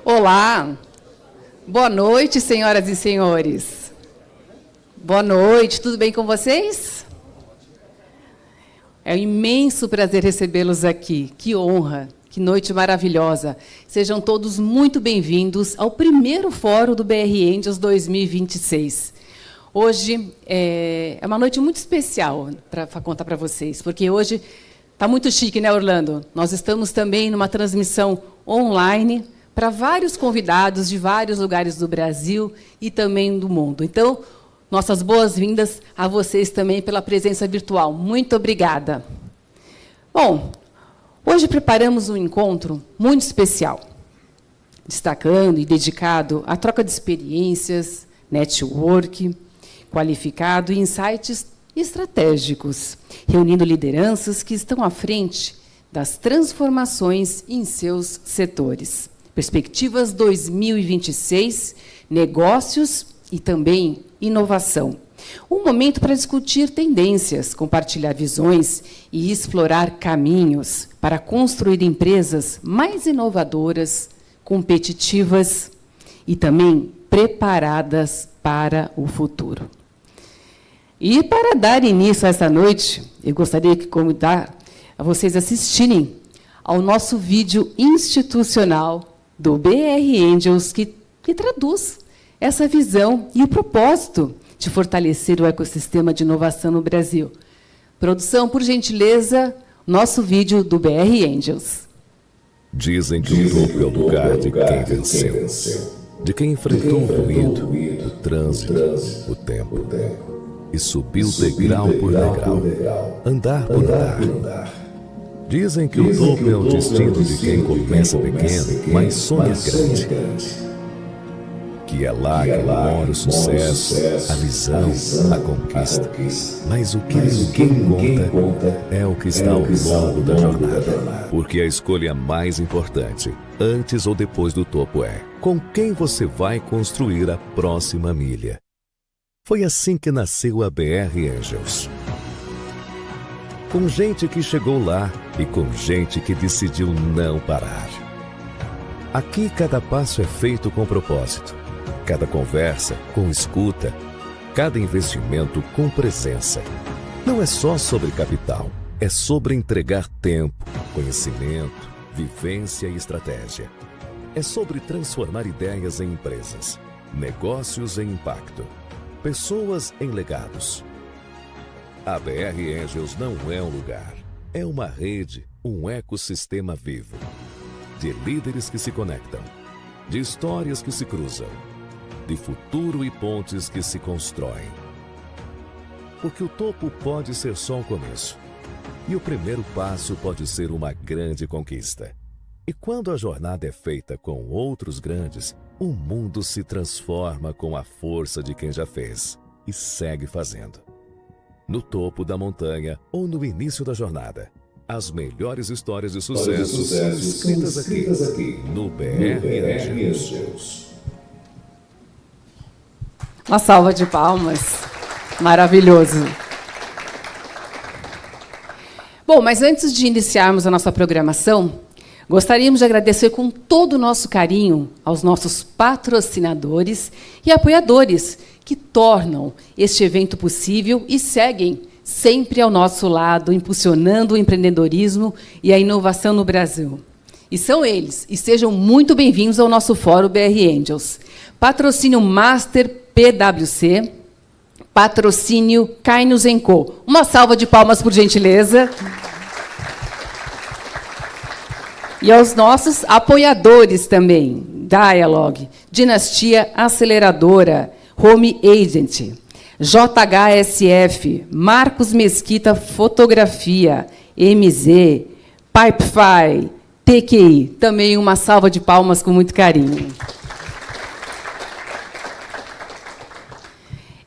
Olá, boa noite, senhoras e senhores. Boa noite, tudo bem com vocês? É um imenso prazer recebê-los aqui. Que honra, que noite maravilhosa. Sejam todos muito bem-vindos ao primeiro fórum do BR Angels 2026. Hoje é uma noite muito especial para contar para vocês, porque hoje está muito chique, né, Orlando? Nós estamos também numa transmissão online para vários convidados de vários lugares do Brasil e também do mundo. Então, nossas boas-vindas a vocês também pela presença virtual. Muito obrigada. Bom, hoje preparamos um encontro muito especial, destacando e dedicado à troca de experiências, network qualificado e insights estratégicos, reunindo lideranças que estão à frente das transformações em seus setores. Perspectivas 2026, negócios e também inovação. Um momento para discutir tendências, compartilhar visões e explorar caminhos para construir empresas mais inovadoras, competitivas e também preparadas para o futuro. E para dar início a essa noite, eu gostaria de convidar a vocês assistirem ao nosso vídeo institucional do BR Angels, que traduz essa visão e o propósito de fortalecer o ecossistema de inovação no Brasil. Produção, por gentileza, nosso vídeo do BR Angels. Dizem que o topo é o lugar de quem venceu, de quem enfrentou o ruído, o trânsito, o tempo, e subiu degrau por degrau, andar por andar. Dizem que o topo é o destino de quem começa pequeno, mas sonha grande. Que é lá que mora o sucesso, a visão, a conquista. Mas o que ninguém conta é o que está ao longo da jornada. Porque a escolha mais importante, antes ou depois do topo, é com quem você vai construir a próxima milha. Foi assim que nasceu a BR Angels. Com gente que chegou lá e com gente que decidiu não parar. Aqui cada passo é feito com propósito, cada conversa com escuta, cada investimento com presença. Não é só sobre capital, é sobre entregar tempo, conhecimento, vivência e estratégia. É sobre transformar ideias em empresas, negócios em impacto, pessoas em legados. A BR Angels não é um lugar, é uma rede, um ecossistema vivo. De líderes que se conectam, de histórias que se cruzam, de futuro e pontes que se constroem. Porque o topo pode ser só um começo, e o primeiro passo pode ser uma grande conquista. E quando a jornada é feita com outros grandes, o mundo se transforma com a força de quem já fez e segue fazendo. No topo da montanha ou no início da jornada. As melhores histórias de sucesso são escritas aqui, no BR Angels. Uma salva de palmas. Maravilhoso. Bom, mas antes de iniciarmos a nossa programação, gostaríamos de agradecer com todo o nosso carinho aos nossos patrocinadores e apoiadores que tornam este evento possível e seguem sempre ao nosso lado, impulsionando o empreendedorismo e a inovação no Brasil. E são eles. E sejam muito bem-vindos ao nosso Fórum BR Angels. Patrocínio Master PwC, patrocínio Cainus & Co. Uma salva de palmas, por gentileza. E aos nossos apoiadores também, Dialog, Dinastia Aceleradora, Home Agent, JHSF, Marcos Mesquita Fotografia, MZ, Pipefy, TQI. Também uma salva de palmas com muito carinho.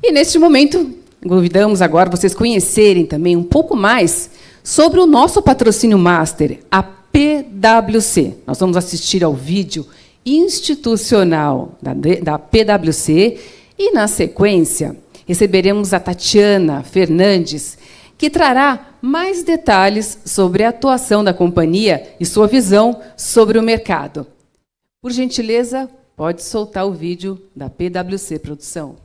E, neste momento, convidamos agora vocês conhecerem também um pouco mais sobre o nosso patrocínio master, a PwC. Nós vamos assistir ao vídeo institucional da PwC e, na sequência, receberemos a Tatiana Fernandes, que trará mais detalhes sobre a atuação da companhia e sua visão sobre o mercado. Por gentileza, pode soltar o vídeo da PwC Produção.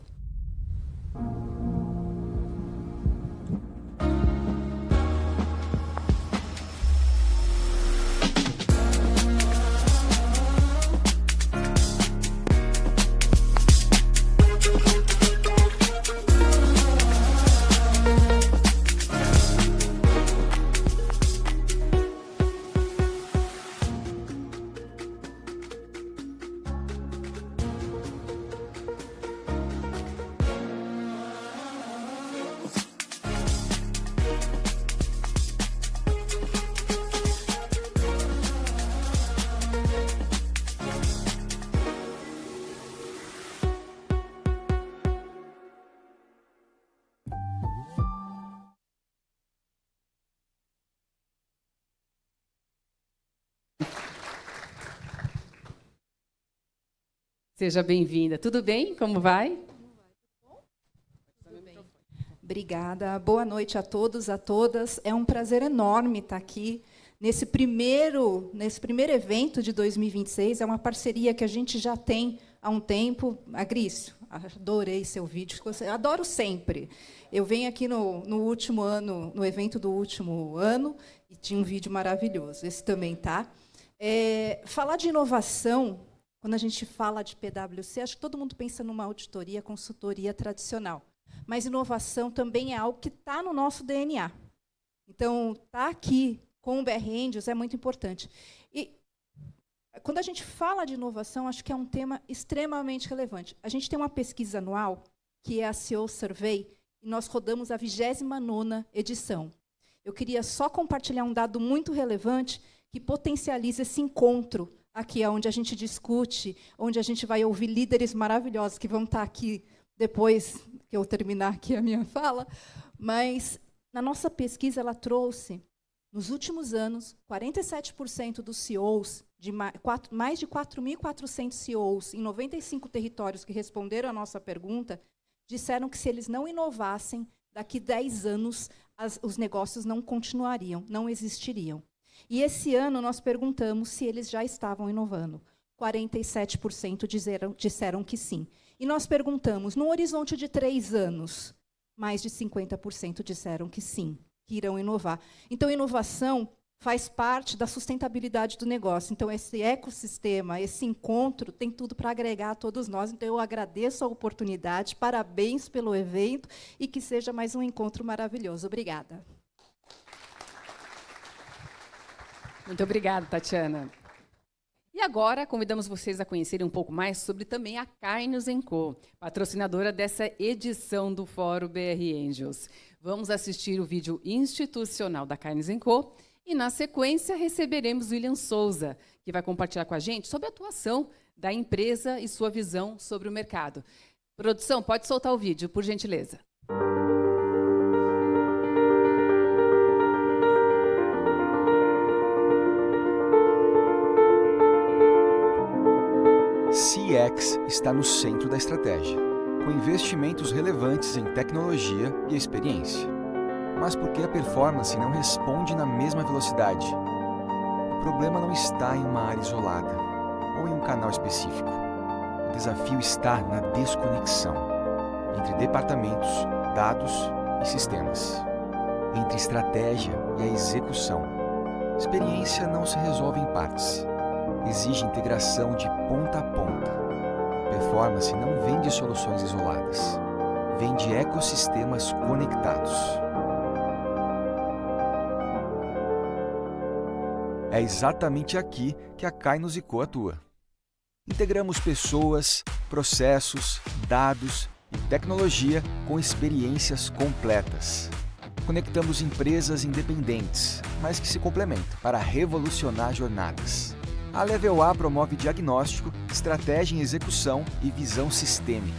Seja bem-vinda. Tudo bem? Como vai? Tudo bem. Obrigada. Boa noite a todos, a todas. É um prazer enorme estar aqui nesse primeiro evento de 2026. É uma parceria que a gente já tem há um tempo. Agrício, adorei seu vídeo. Adoro sempre. Eu venho aqui no último ano, no evento do último ano, e tinha um vídeo maravilhoso. Esse também tá. Falar de inovação. Quando a gente fala de PwC, acho que todo mundo pensa numa auditoria, consultoria tradicional. Mas inovação também é algo que está no nosso DNA. Então, estar aqui com o BR Angels é muito importante. E, quando a gente fala de inovação, acho que é um tema extremamente relevante. A gente tem uma pesquisa anual, que é a CEO Survey, e nós rodamos a 29ª edição. Eu queria só compartilhar um dado muito relevante que potencializa esse encontro aqui é onde a gente discute, onde a gente vai ouvir líderes maravilhosos que vão estar aqui depois que eu terminar aqui a minha fala. Mas, na nossa pesquisa, ela trouxe, nos últimos anos, 47% dos CEOs, mais de 4.400 CEOs, em 95 territórios que responderam a nossa pergunta, disseram que, se eles não inovassem, daqui 10 anos, os negócios não continuariam, não existiriam. E esse ano nós perguntamos se eles já estavam inovando. 47% disseram que sim. E nós perguntamos, no horizonte de 3 anos, mais de 50% disseram que sim, que irão inovar. Então, inovação faz parte da sustentabilidade do negócio. Então, esse ecossistema, esse encontro, tem tudo para agregar a todos nós. Então, eu agradeço a oportunidade, parabéns pelo evento, e que seja mais um encontro maravilhoso. Obrigada. Muito obrigada, Tatiana. E agora, convidamos vocês a conhecerem um pouco mais sobre também a Carnes & Co., patrocinadora dessa edição do Fórum BR Angels. Vamos assistir o vídeo institucional da Carnes & Co. e, na sequência, receberemos William Souza, que vai compartilhar com a gente sobre a atuação da empresa e sua visão sobre o mercado. Produção, pode soltar o vídeo, por gentileza. CX está no centro da estratégia, com investimentos relevantes em tecnologia e experiência. Mas por que a performance não responde na mesma velocidade? O problema não está em uma área isolada ou em um canal específico. O desafio está na desconexão entre departamentos, dados e sistemas, entre estratégia e a execução. Experiência não se resolve em partes. Exige integração de ponta a ponta. Performance não vem de soluções isoladas. Vem de ecossistemas conectados. É exatamente aqui que a Carnes & Co atua. Integramos pessoas, processos, dados e tecnologia com experiências completas. Conectamos empresas independentes, mas que se complementam para revolucionar jornadas. A Level A promove diagnóstico, estratégia em execução e visão sistêmica.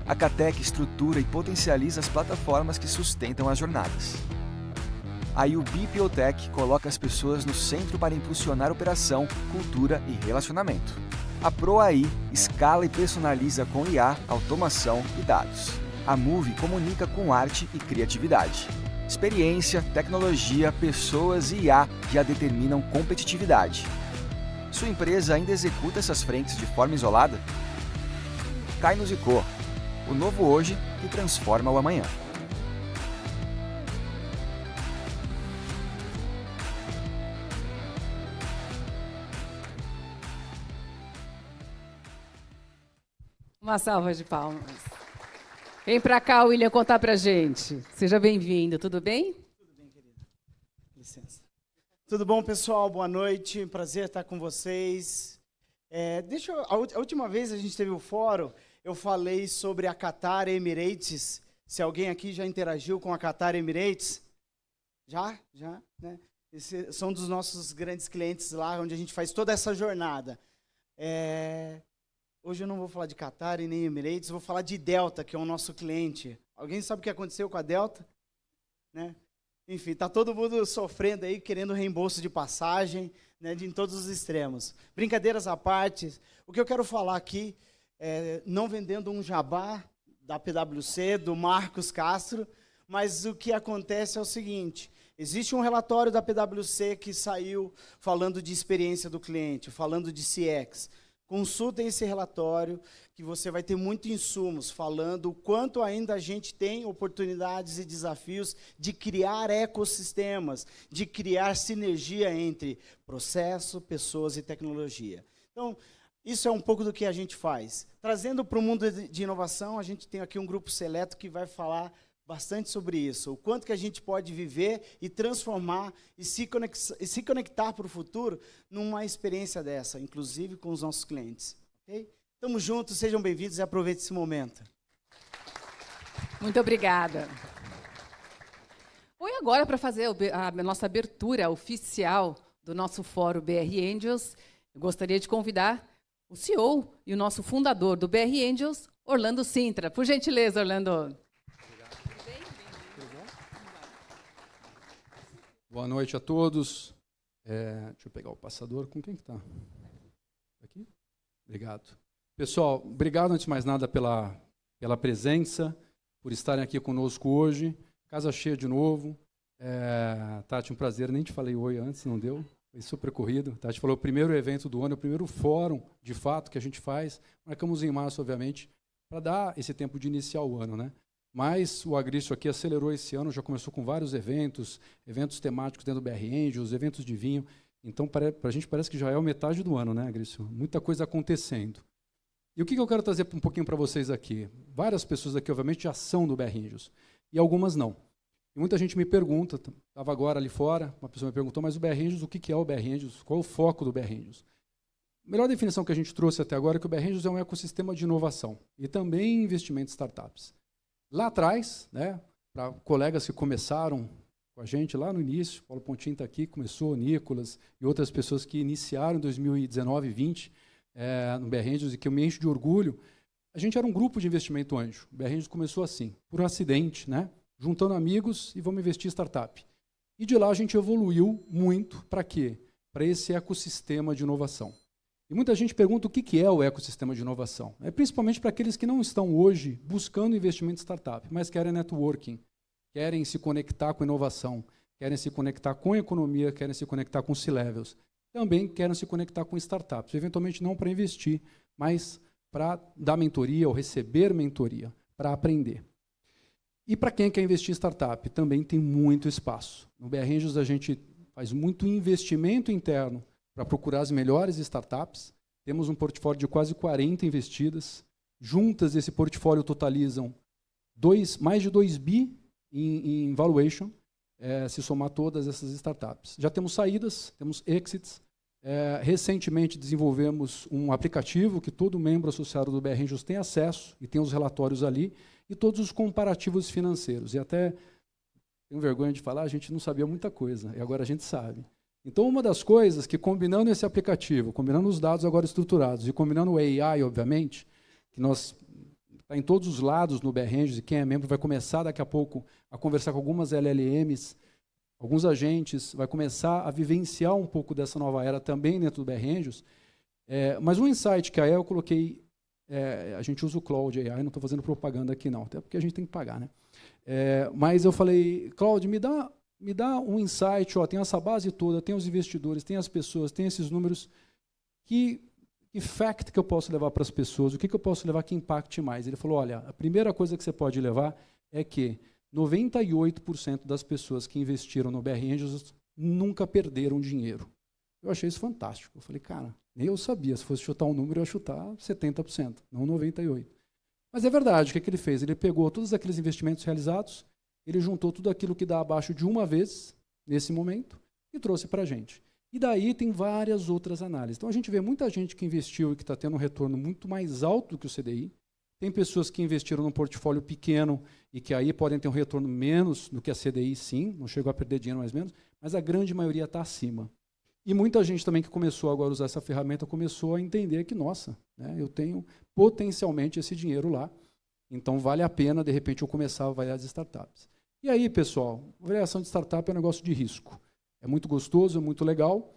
A Catec estrutura e potencializa as plataformas que sustentam as jornadas. A UB Biotech coloca as pessoas no centro para impulsionar operação, cultura e relacionamento. A ProAI escala e personaliza com IA, automação e dados. A Move comunica com arte e criatividade. Experiência, tecnologia, pessoas e IA já determinam competitividade. Sua empresa ainda executa essas frentes de forma isolada? Kainos & Co, o novo hoje que transforma o amanhã. Uma salva de palmas. Vem para cá, William, contar para a gente. Seja bem-vindo, tudo bem? Tudo bem, querida. Licença. Tudo bom, pessoal? Boa noite. Prazer estar com vocês. A última vez a gente teve o fórum, eu falei sobre a Qatar Emirates. Se alguém aqui já interagiu com a Qatar Emirates? Já, né? Esses são dos nossos grandes clientes lá, onde a gente faz toda essa jornada. Hoje eu não vou falar de Qatar e nem Emirates, vou falar de Delta, que é o nosso cliente. Alguém sabe o que aconteceu com a Delta? Né? Enfim, está todo mundo sofrendo aí, querendo reembolso de passagem, né, em todos os extremos. Brincadeiras à parte, o que eu quero falar aqui, não vendendo um jabá da PwC, do Marcos Castro, mas o que acontece é o seguinte, existe um relatório da PwC que saiu falando de experiência do cliente, falando de CX. Consultem esse relatório, que você vai ter muitos insumos falando o quanto ainda a gente tem oportunidades e desafios de criar ecossistemas, de criar sinergia entre processo, pessoas e tecnologia. Então, isso é um pouco do que a gente faz. Trazendo para o mundo de inovação, a gente tem aqui um grupo seleto que vai falar bastante sobre isso, o quanto que a gente pode viver e transformar e se conectar para o futuro numa experiência dessa, inclusive com os nossos clientes. Okay? Estamos juntos, sejam bem-vindos e aproveitem esse momento. Muito obrigada. Oi, agora para fazer a nossa abertura oficial do nosso Fórum BR Angels, eu gostaria de convidar o CEO e o nosso fundador do BR Angels, Orlando Sintra. Por gentileza, Orlando. Boa noite a todos. Deixa eu pegar o passador. Com quem que está? Aqui? Obrigado. Pessoal, obrigado antes de mais nada pela presença, por estarem aqui conosco hoje. Casa cheia de novo. Tati, um prazer. Nem te falei oi antes, não deu. Foi super corrido. Tati falou o primeiro evento do ano, o primeiro fórum, de fato, que a gente faz. Marcamos em março, obviamente, para dar esse tempo de iniciar o ano, né? Mas o Agrício aqui acelerou esse ano, já começou com vários eventos temáticos dentro do BR Angels, eventos de vinho. Então, para a gente parece que já é a metade do ano, né, Agrício? Muita coisa acontecendo. E o que eu quero trazer um pouquinho para vocês aqui? Várias pessoas aqui, obviamente, já são do BR Angels, e algumas não. E muita gente me pergunta, estava agora ali fora, uma pessoa me perguntou, mas o BR Angels, o que é o BR Angels? Qual é o foco do BR Angels? A melhor definição que a gente trouxe até agora é que o BR Angels é um ecossistema de inovação e também investimento em startups. Lá atrás, né, para colegas que começaram com a gente lá no início, Paulo Pontinho está aqui, começou, Nicolas e outras pessoas que iniciaram em 2019 e 2020 no BR Angels e que eu me encho de orgulho, a gente era um grupo de investimento anjo. O BR Angels começou assim, por um acidente, né, juntando amigos e vamos investir em startup. E de lá a gente evoluiu muito para quê? Para esse ecossistema de inovação. E muita gente pergunta o que é o ecossistema de inovação. É principalmente para aqueles que não estão hoje buscando investimento em startup, mas querem networking, querem se conectar com inovação, querem se conectar com a economia, querem se conectar com C-levels. Também querem se conectar com startups, eventualmente não para investir, mas para dar mentoria ou receber mentoria, para aprender. E para quem quer investir em startup, também tem muito espaço. No BR Angels a gente faz muito investimento interno para procurar as melhores startups. Temos um portfólio de quase 40 investidas. Juntas, esse portfólio totalizam mais de 2 bi em valuation, se somar todas essas startups. Já temos saídas, temos exits. Recentemente desenvolvemos um aplicativo que todo membro associado do BR Angels tem acesso e tem os relatórios ali e todos os comparativos financeiros. E até, tenho vergonha de falar, a gente não sabia muita coisa, e agora a gente sabe. Então, uma das coisas que, combinando esse aplicativo, combinando os dados agora estruturados e combinando o AI, obviamente, que está em todos os lados no BR Angels, e quem é membro vai começar daqui a pouco a conversar com algumas LLMs, alguns agentes, vai começar a vivenciar um pouco dessa nova era também dentro do BR Angels. Mas um insight que aí eu coloquei, a gente usa o Cloud AI, não estou fazendo propaganda aqui não, até porque a gente tem que pagar, né? Mas eu falei, Cloud, me dá um insight, tem essa base toda, tem os investidores, tem as pessoas, tem esses números. que fact que eu posso levar para as pessoas, o que eu posso levar que impacte mais? Ele falou, olha, a primeira coisa que você pode levar é que 98% das pessoas que investiram no BR Angels nunca perderam dinheiro. Eu achei isso fantástico. Eu falei, cara, nem eu sabia. Se fosse chutar um número, eu ia chutar 70%, não 98%. Mas é verdade, o que ele fez? Ele pegou todos aqueles investimentos realizados, ele juntou tudo aquilo que dá abaixo de uma vez, nesse momento, e trouxe para a gente. E daí tem várias outras análises. Então a gente vê muita gente que investiu e que está tendo um retorno muito mais alto do que o CDI. Tem pessoas que investiram num portfólio pequeno e que aí podem ter um retorno menos do que a CDI, sim, não chegou a perder dinheiro mais ou menos, mas a grande maioria está acima. E muita gente também que começou agora a usar essa ferramenta começou a entender que, nossa, né, eu tenho potencialmente esse dinheiro lá, então vale a pena, de repente, eu começar a avaliar as startups. E aí, pessoal, avaliação de startup é um negócio de risco. É muito gostoso, é muito legal,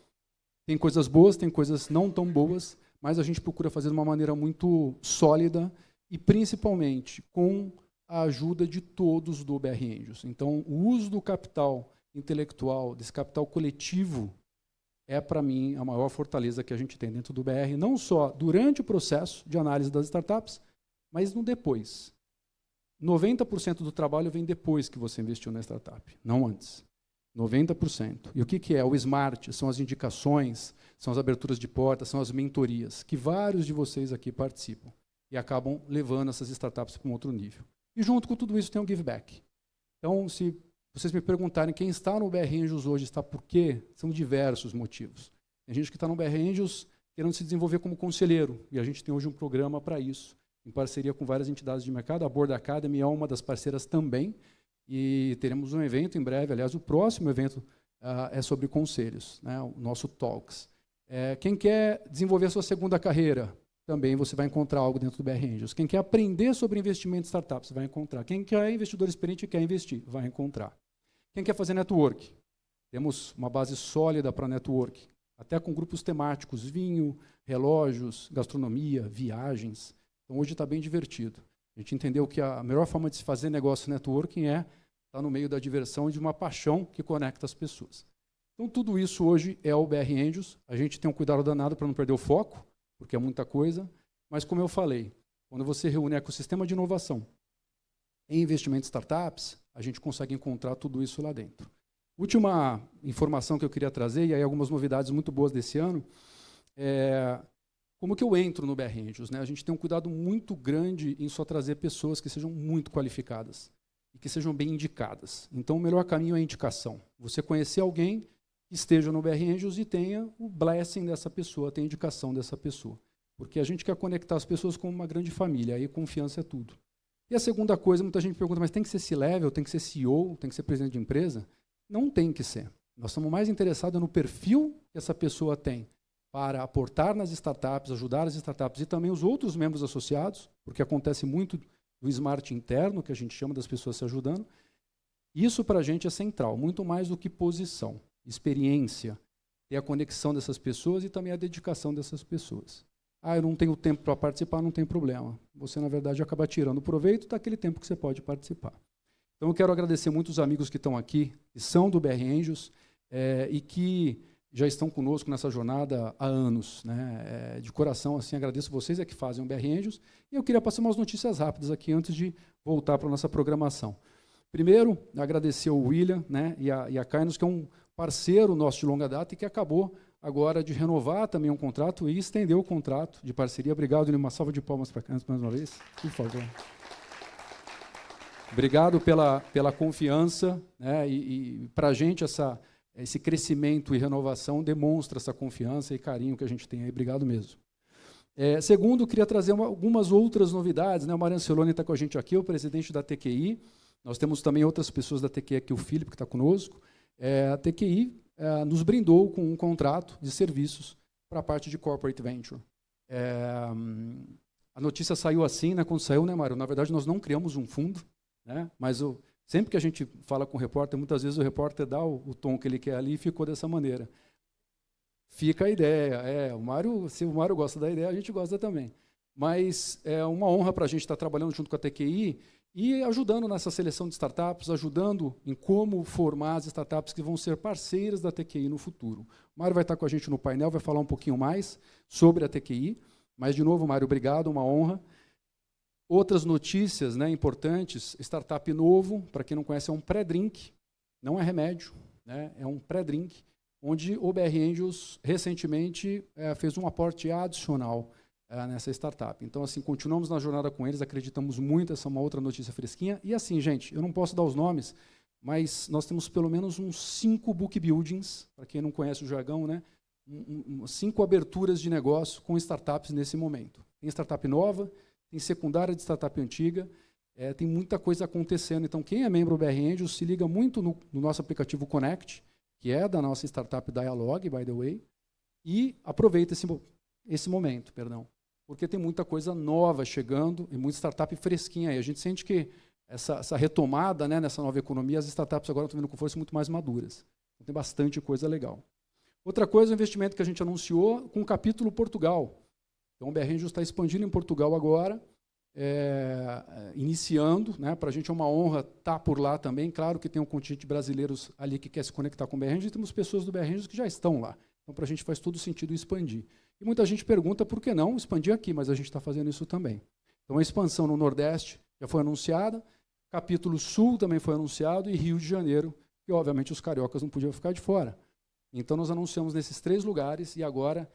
tem coisas boas, tem coisas não tão boas, mas a gente procura fazer de uma maneira muito sólida e, principalmente, com a ajuda de todos do BR Angels. Então, o uso do capital intelectual, desse capital coletivo, é, para mim, a maior fortaleza que a gente tem dentro do BR, não só durante o processo de análise das startups, mas no depois. 90% do trabalho vem depois que você investiu na startup, não antes. 90%. E o que é? O SMART, são as indicações, são as aberturas de portas, são as mentorias, que vários de vocês aqui participam e acabam levando essas startups para um outro nível. E junto com tudo isso tem o give back. Então, se vocês me perguntarem quem está no BR Angels hoje está por quê, são diversos motivos. Tem gente que está no BR Angels querendo se desenvolver como conselheiro, e a gente tem hoje um programa para isso, em parceria com várias entidades de mercado. A Board Academy é uma das parceiras também, e teremos um evento em breve. Aliás, o próximo evento é sobre conselhos, né, o nosso Talks. Quem quer desenvolver a sua segunda carreira, também você vai encontrar algo dentro do BR Angels. Quem quer aprender sobre investimento em startups, vai encontrar. Quem quer investidor experiente e quer investir, vai encontrar. Quem quer fazer network? Temos uma base sólida para network, até com grupos temáticos, vinho, relógios, gastronomia, viagens. Então, hoje está bem divertido. A gente entendeu que a melhor forma de se fazer negócio networking é estar no meio da diversão e de uma paixão que conecta as pessoas. Então, tudo isso hoje é o BR Angels. A gente tem um cuidado danado para não perder o foco, porque é muita coisa. Mas, como eu falei, quando você reúne ecossistema de inovação em investimento em startups, a gente consegue encontrar tudo isso lá dentro. Última informação que eu queria trazer, e aí algumas novidades muito boas desse ano, como que eu entro no BR Angels, né? A gente tem um cuidado muito grande em só trazer pessoas que sejam muito qualificadas e que sejam bem indicadas. Então, o melhor caminho é a indicação. Você conhecer alguém que esteja no BR Angels e tenha o blessing dessa pessoa, tenha a indicação dessa pessoa. Porque a gente quer conectar as pessoas com uma grande família, aí confiança é tudo. E a segunda coisa, muita gente pergunta, mas tem que ser C-level, tem que ser CEO, tem que ser presidente de empresa? Não tem que ser. Nós estamos mais interessados no perfil que essa pessoa tem para aportar nas startups, ajudar as startups e também os outros membros associados, porque acontece muito do smart interno, que a gente chama das pessoas se ajudando. Isso para a gente é central, muito mais do que posição, experiência, ter a conexão dessas pessoas e também a dedicação dessas pessoas. Eu não tenho tempo para participar, não tem problema. Você, na verdade, acaba tirando proveito daquele tempo que você pode participar. Então, eu quero agradecer muito os amigos que estão aqui, que são do BR Angels, e que já estão conosco nessa jornada há anos. Né? De coração, assim, agradeço vocês que fazem o BR Angels. E eu queria passar umas notícias rápidas aqui, antes de voltar para a nossa programação. Primeiro, agradecer ao William, né, e a Kainos, que é um parceiro nosso de longa data e que acabou agora de renovar também um contrato e estender o contrato de parceria. Obrigado, William. Uma salva de palmas para a Kainos mais uma vez, por favor. Obrigado pela confiança, né, e para a gente esse crescimento e renovação demonstra essa confiança e carinho que a gente tem aí. Obrigado mesmo. Segundo, queria trazer algumas outras novidades. Né? O Mário Anceloni está com a gente aqui, o presidente da TQI. Nós temos também outras pessoas da TQI aqui, o Filipe, que está conosco. A TQI nos brindou com um contrato de serviços para a parte de Corporate Venture. A notícia saiu assim, né, quando saiu, né, Mário? Na verdade, nós não criamos um fundo, né, mas sempre que a gente fala com o repórter, muitas vezes o repórter dá o tom que ele quer ali e ficou dessa maneira. Fica a ideia. Se o Mário gosta da ideia, a gente gosta também. Mas é uma honra para a gente estar trabalhando junto com a TQI e ajudando nessa seleção de startups, ajudando em como formar as startups que vão ser parceiras da TQI no futuro. O Mário vai estar com a gente no painel, vai falar um pouquinho mais sobre a TQI, mas, de novo, Mário, obrigado, uma honra. Outras notícias, né, importantes, startup novo, para quem não conhece, é um pré-drink, não é remédio, né, é um pré-drink, onde o BR Angels, recentemente, fez um aporte adicional nessa startup. Então, assim, continuamos na jornada com eles, acreditamos muito, essa é uma outra notícia fresquinha. E assim, gente, eu não posso dar os nomes, mas nós temos pelo menos uns 5 book buildings, para quem não conhece o jargão, né? 5 aberturas de negócio com startups nesse momento. Tem startup nova, tem secundária de startup antiga, tem muita coisa acontecendo. Então, quem é membro do BR Angels, se liga muito no nosso aplicativo Connect, que é da nossa startup Dialog, by the way, e aproveita esse momento, porque tem muita coisa nova chegando e muita startup fresquinha aí. A gente sente que essa retomada, né, nessa nova economia, as startups agora estão vindo com força muito mais maduras. Então, tem bastante coisa legal. Outra coisa, o investimento que a gente anunciou com o capítulo Portugal. Então, o BR Angels está expandindo em Portugal agora, iniciando, né, para a gente é uma honra estar por lá também. Claro que tem um contingente de brasileiros ali que quer se conectar com o BR Angels, e temos pessoas do BR Angels que já estão lá. Então, para a gente faz todo sentido expandir. E muita gente pergunta por que não expandir aqui, mas a gente está fazendo isso também. Então, a expansão no Nordeste já foi anunciada, capítulo Sul também foi anunciado, e Rio de Janeiro, que obviamente os cariocas não podiam ficar de fora. Então, nós anunciamos nesses 3 lugares, e agora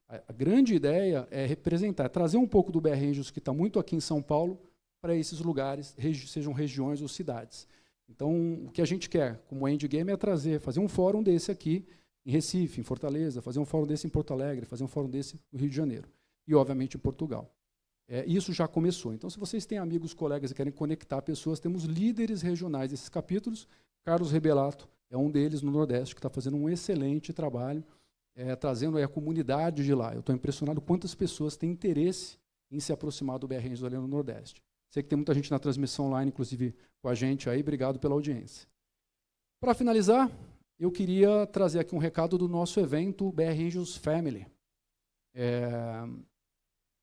a grande ideia é representar, é trazer um pouco do BR Angels, que está muito aqui em São Paulo, para esses lugares, sejam regiões ou cidades. Então, o que a gente quer, como endgame, é fazer um fórum desse aqui, em Recife, em Fortaleza, fazer um fórum desse em Porto Alegre, fazer um fórum desse no Rio de Janeiro. E, obviamente, em Portugal. Isso já começou. Então, se vocês têm amigos, colegas e querem conectar pessoas, temos líderes regionais desses capítulos. Carlos Rebelato é um deles no Nordeste, que está fazendo um excelente trabalho, trazendo aí a comunidade de lá. Eu estou impressionado quantas pessoas têm interesse em se aproximar do BR Angels ali no Nordeste. Sei que tem muita gente na transmissão online, inclusive com a gente aí. Obrigado pela audiência. Para finalizar, eu queria trazer aqui um recado do nosso evento BR Angels Family.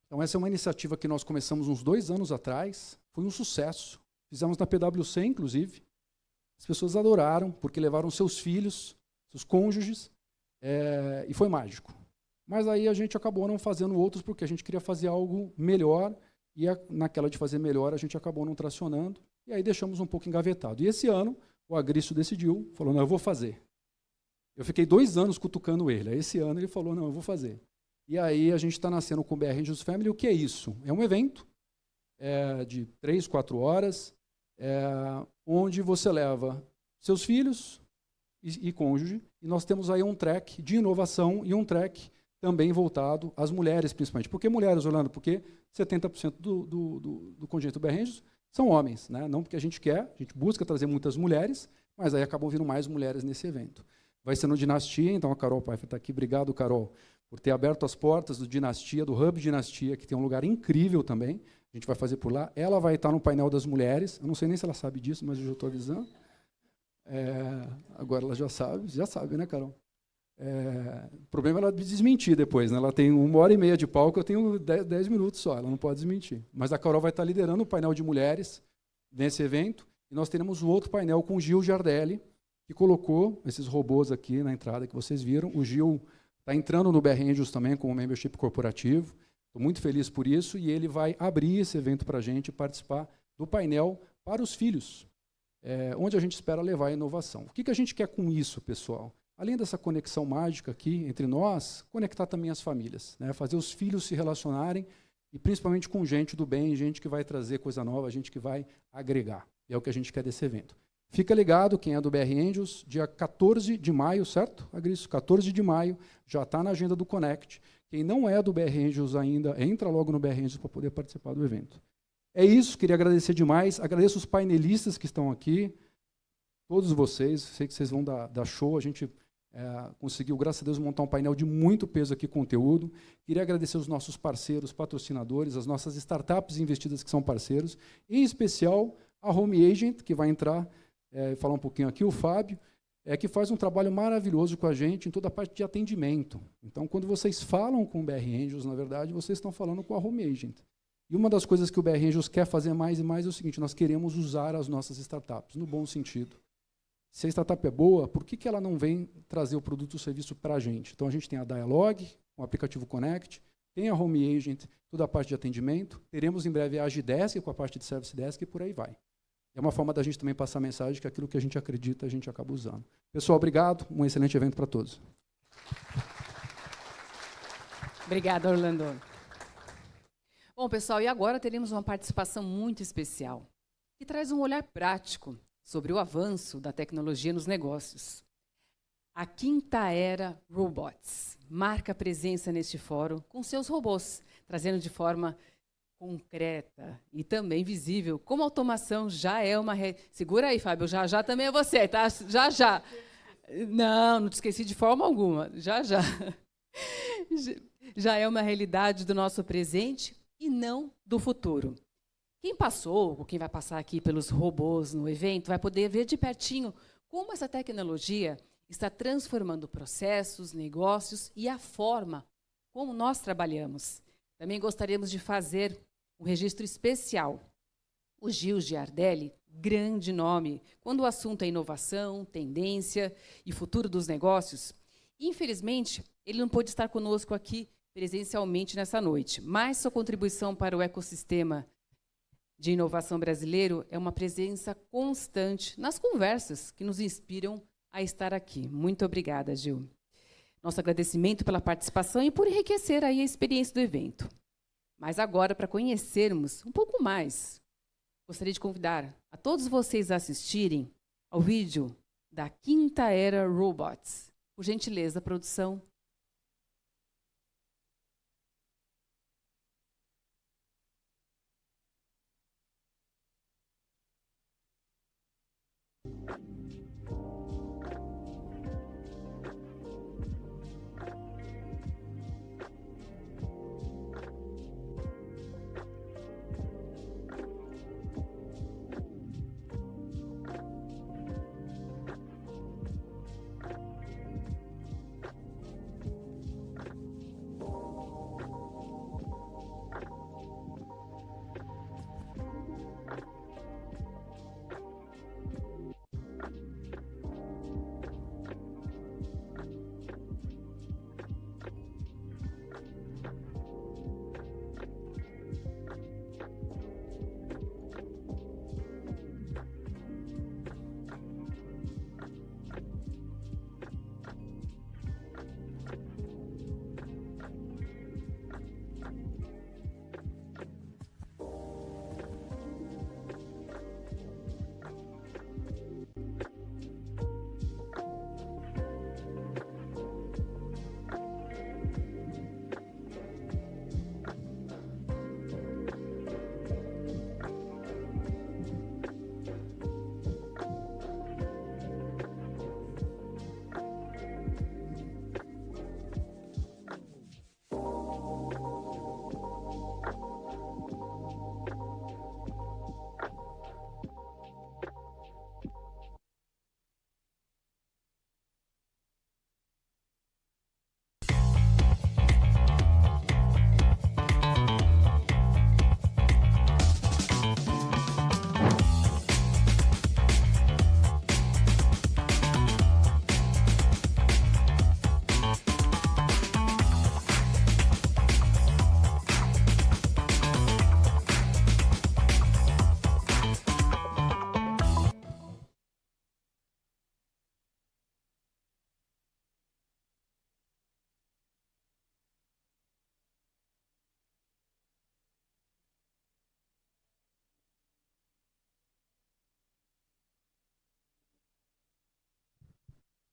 Então, essa é uma iniciativa que nós começamos uns 2 anos atrás, foi um sucesso. Fizemos na PwC, inclusive. As pessoas adoraram, porque levaram seus filhos, seus cônjuges, e foi mágico. Mas aí a gente acabou não fazendo outros, porque a gente queria fazer algo melhor, e naquela de fazer melhor a gente acabou não tracionando, e aí deixamos um pouco engavetado. E esse ano, o Agrício decidiu, falou, não, eu vou fazer. Eu fiquei 2 anos cutucando ele. Aí, esse ano ele falou, não, eu vou fazer. E aí a gente está nascendo com o BR Angels Family. O que é isso? É um evento de 3, 4 horas, onde você leva seus filhos e cônjuge, e nós temos aí um track de inovação e um track também voltado às mulheres, principalmente. Por que mulheres, Orlando? Porque 70% do contingente do BR Angels são homens, né? Não porque a gente busca trazer muitas mulheres, mas aí acabam vindo mais mulheres nesse evento. Vai ser no Dinastia, então a Carol Pfeiffer está aqui. Obrigado, Carol, por ter aberto as portas do Dinastia, do Hub Dinastia, que tem um lugar incrível também. A gente vai fazer por lá. Ela vai estar no painel das mulheres. Eu não sei nem se ela sabe disso, mas eu já estou avisando. Agora ela já sabe, né, Carol? O problema é ela desmentir depois, né? Ela tem 1h30 de palco, eu tenho 10 minutos só, ela não pode desmentir. Mas a Carol vai estar liderando o painel de mulheres nesse evento, e nós teremos um outro painel com o Gil Giardelli, que colocou esses robôs aqui na entrada que vocês viram. O Gil está entrando no BR Angels também como membership corporativo. Estou muito feliz por isso, e ele vai abrir esse evento para a gente participar do painel para os filhos, onde a gente espera levar a inovação. O que a gente quer com isso, pessoal? Além dessa conexão mágica aqui entre nós, conectar também as famílias, né? Fazer os filhos se relacionarem, e principalmente com gente do bem, gente que vai trazer coisa nova, gente que vai agregar. E é o que a gente quer desse evento. Fica ligado, quem é do BR Angels, dia 14 de maio, certo, Agrício? 14 de maio, já está na agenda do Connect. Quem não é do BR Angels ainda, entra logo no BR Angels para poder participar do evento. É isso, queria agradecer demais. Agradeço os painelistas que estão aqui, todos vocês. Sei que vocês vão dar show. A gente conseguiu, graças a Deus, montar um painel de muito peso aqui, conteúdo. Queria agradecer os nossos parceiros, patrocinadores, as nossas startups investidas que são parceiros, em especial a Home Agent, que vai entrar e falar um pouquinho aqui, o Fábio, que faz um trabalho maravilhoso com a gente em toda a parte de atendimento. Então, quando vocês falam com o BR Angels, na verdade, vocês estão falando com a Home Agent. E uma das coisas que o BR Angels quer fazer mais e mais é o seguinte, nós queremos usar as nossas startups, no bom sentido. Se a startup é boa, por que ela não vem trazer o produto ou serviço para a gente? Então, a gente tem a Dialog, o aplicativo Connect, tem a Home Agent, toda a parte de atendimento, teremos em breve a Agidesk com a parte de Service Desk e por aí vai. É uma forma da gente também passar a mensagem que aquilo que a gente acredita, a gente acaba usando. Pessoal, obrigado, um excelente evento para todos. Obrigada, Orlando. Bom, pessoal, e agora teremos uma participação muito especial, que traz um olhar prático sobre o avanço da tecnologia nos negócios. A Quinta Era Robots marca presença neste fórum com seus robôs, trazendo de forma concreta e também visível como a automação já é uma... Segura aí, Fábio, já também é você, tá? Já. Não te esqueci de forma alguma, já. Já é uma realidade do nosso presente e não do futuro. Quem passou, ou quem vai passar aqui pelos robôs no evento, vai poder ver de pertinho como essa tecnologia está transformando processos, negócios e a forma como nós trabalhamos. Também gostaríamos de fazer um registro especial. O Gil Giardelli, grande nome, quando o assunto é inovação, tendência e futuro dos negócios. Infelizmente, ele não pôde estar conosco aqui presencialmente nessa noite, mas sua contribuição para o ecossistema de inovação brasileiro é uma presença constante nas conversas que nos inspiram a estar aqui. Muito obrigada, Gil. Nosso agradecimento pela participação e por enriquecer aí a experiência do evento. Mas agora, para conhecermos um pouco mais, gostaria de convidar a todos vocês a assistirem ao vídeo da Quinta Era Robots. Por gentileza, produção.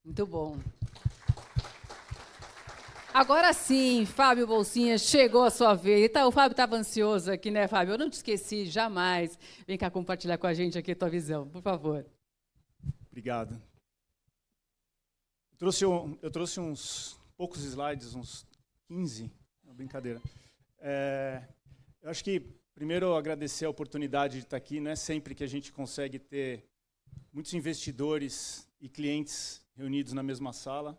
Muito bom. Agora sim, Fábio Bolsinha, chegou a sua vez. Então, o Fábio estava ansioso aqui, né, Fábio? Eu não te esqueci, jamais. Vem cá compartilhar com a gente aqui a tua visão, por favor. Obrigado. Eu trouxe uns poucos slides, uns 15, não, brincadeira. Eu acho que, primeiro, agradecer a oportunidade de estar aqui. Não é sempre que a gente consegue ter muitos investidores e clientes reunidos na mesma sala.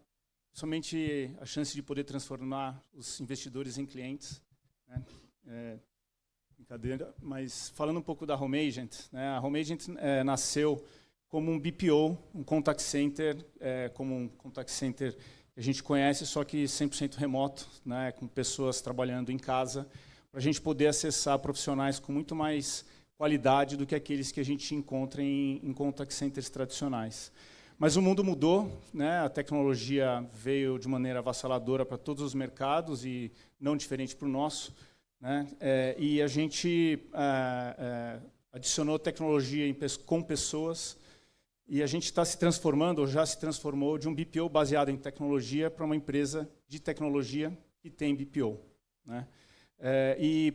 Somente a chance de poder transformar os investidores em clientes, né? brincadeira, mas falando um pouco da HomeAgent, né, a HomeAgent nasceu como um BPO, um contact center, como um contact center que a gente conhece, só que 100% remoto, né, com pessoas trabalhando em casa, para a gente poder acessar profissionais com muito mais qualidade do que aqueles que a gente encontra em contact centers tradicionais. Mas o mundo mudou, né? A tecnologia veio de maneira avassaladora para todos os mercados e não diferente para o nosso, né? E a gente adicionou tecnologia com pessoas e a gente está se transformando, ou já se transformou, de um BPO baseado em tecnologia para uma empresa de tecnologia que tem BPO, né? E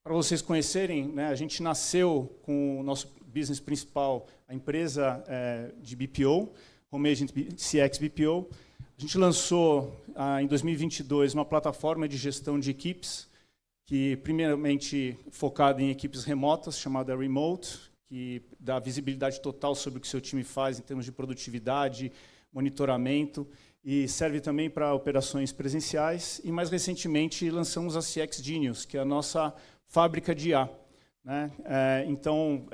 para vocês conhecerem, né, a gente nasceu com o nosso business principal, a empresa de BPO, HomeAgent CX BPO. A gente lançou, em 2022, uma plataforma de gestão de equipes, que primeiramente focada em equipes remotas, chamada Remote, que dá visibilidade total sobre o que seu time faz em termos de produtividade, monitoramento, e serve também para operações presenciais. E, mais recentemente, lançamos a CX Genius, que é a nossa fábrica de IA, né? Então,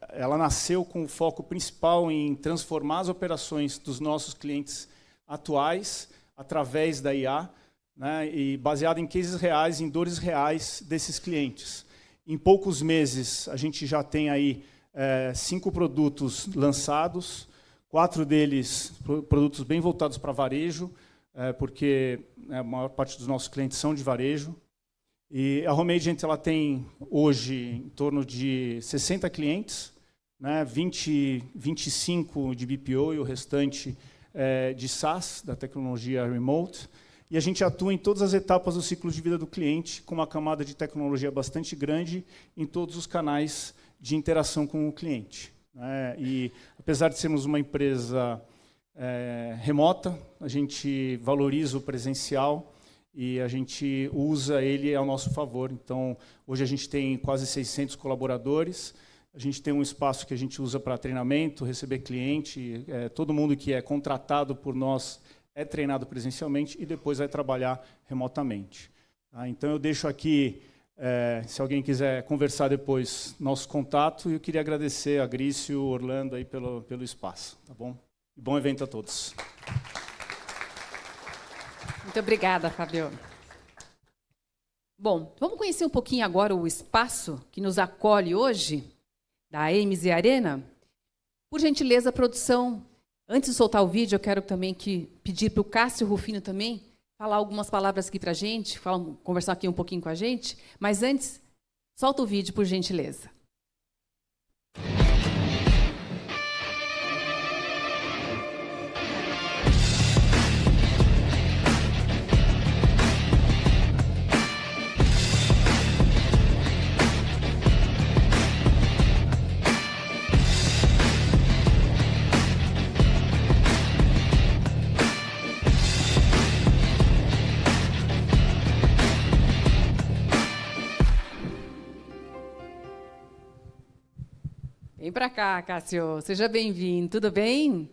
ela nasceu com o foco principal em transformar as operações dos nossos clientes atuais através da IA, né? E baseada em cases reais, em dores reais desses clientes. Em poucos meses, a gente já tem aí 5 produtos lançados, 4 deles produtos bem voltados para varejo, porque a maior parte dos nossos clientes são de varejo. E a HomeAgent ela tem hoje em torno de 60 clientes, né, 25 de BPO e o restante de SaaS, da tecnologia Remote. E a gente atua em todas as etapas do ciclo de vida do cliente, com uma camada de tecnologia bastante grande em todos os canais de interação com o cliente, né? E, apesar de sermos uma empresa remota, a gente valoriza o presencial e a gente usa ele ao nosso favor. Então, hoje a gente tem quase 600 colaboradores, a gente tem um espaço que a gente usa para treinamento, receber cliente, todo mundo que é contratado por nós é treinado presencialmente e depois vai trabalhar remotamente. Então, eu deixo aqui, se alguém quiser conversar depois, nosso contato, e eu queria agradecer a Grício e o Orlando aí pelo espaço. Tá bom? E bom evento a todos. Muito obrigada, Fabio. Bom, vamos conhecer um pouquinho agora o espaço que nos acolhe hoje, da AMZ Arena. Por gentileza, produção, antes de soltar o vídeo, eu quero também pedir para o Cássio Rufino também falar algumas palavras aqui para a gente, conversar aqui um pouquinho com a gente, mas antes, solta o vídeo, por gentileza. Vem para cá, Cássio. Seja bem-vindo. Tudo bem?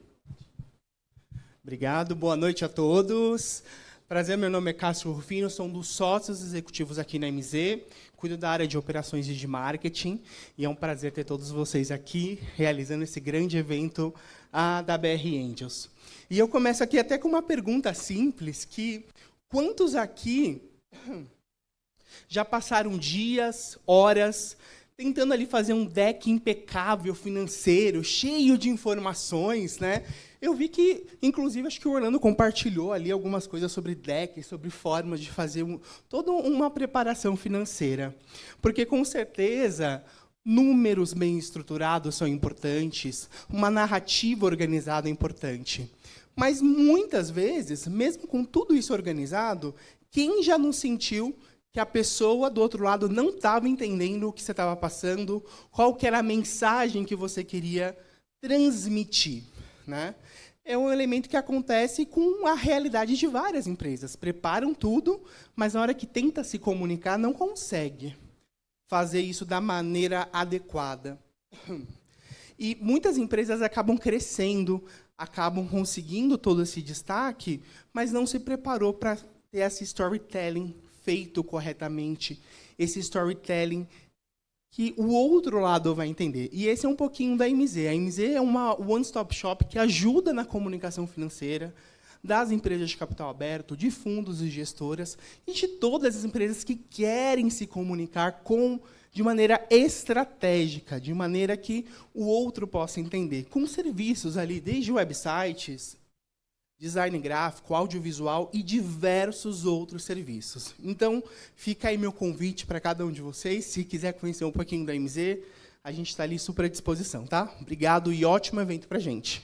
Obrigado. Boa noite a todos. Prazer, meu nome é Cássio Rufino, sou um dos sócios executivos aqui na MZ, cuido da área de operações e de marketing, e é um prazer ter todos vocês aqui, realizando esse grande evento da BR Angels. E eu começo aqui até com uma pergunta simples, que quantos aqui já passaram dias, horas, tentando ali fazer um deck impecável financeiro, cheio de informações, né? Eu vi que, inclusive, acho que o Orlando compartilhou ali algumas coisas sobre deck, sobre formas de fazer toda uma preparação financeira. Porque, com certeza, números bem estruturados são importantes, uma narrativa organizada é importante. Mas, muitas vezes, mesmo com tudo isso organizado, quem já não sentiu que a pessoa do outro lado não estava entendendo o que você estava passando, qual que era a mensagem que você queria transmitir, né? É um elemento que acontece com a realidade de várias empresas. Preparam tudo, mas na hora que tenta se comunicar, não consegue fazer isso da maneira adequada. E muitas empresas acabam crescendo, acabam conseguindo todo esse destaque, mas não se preparou para ter esse storytelling feito corretamente, esse storytelling que o outro lado vai entender. E esse é um pouquinho da MZ. A MZ é uma one-stop shop que ajuda na comunicação financeira das empresas de capital aberto, de fundos e gestoras, e de todas as empresas que querem se comunicar de maneira estratégica, de maneira que o outro possa entender, com serviços ali, desde websites, design gráfico, audiovisual e diversos outros serviços. Então, fica aí meu convite para cada um de vocês. Se quiser conhecer um pouquinho da MZ, a gente está ali super à disposição, tá? Obrigado e ótimo evento para a gente.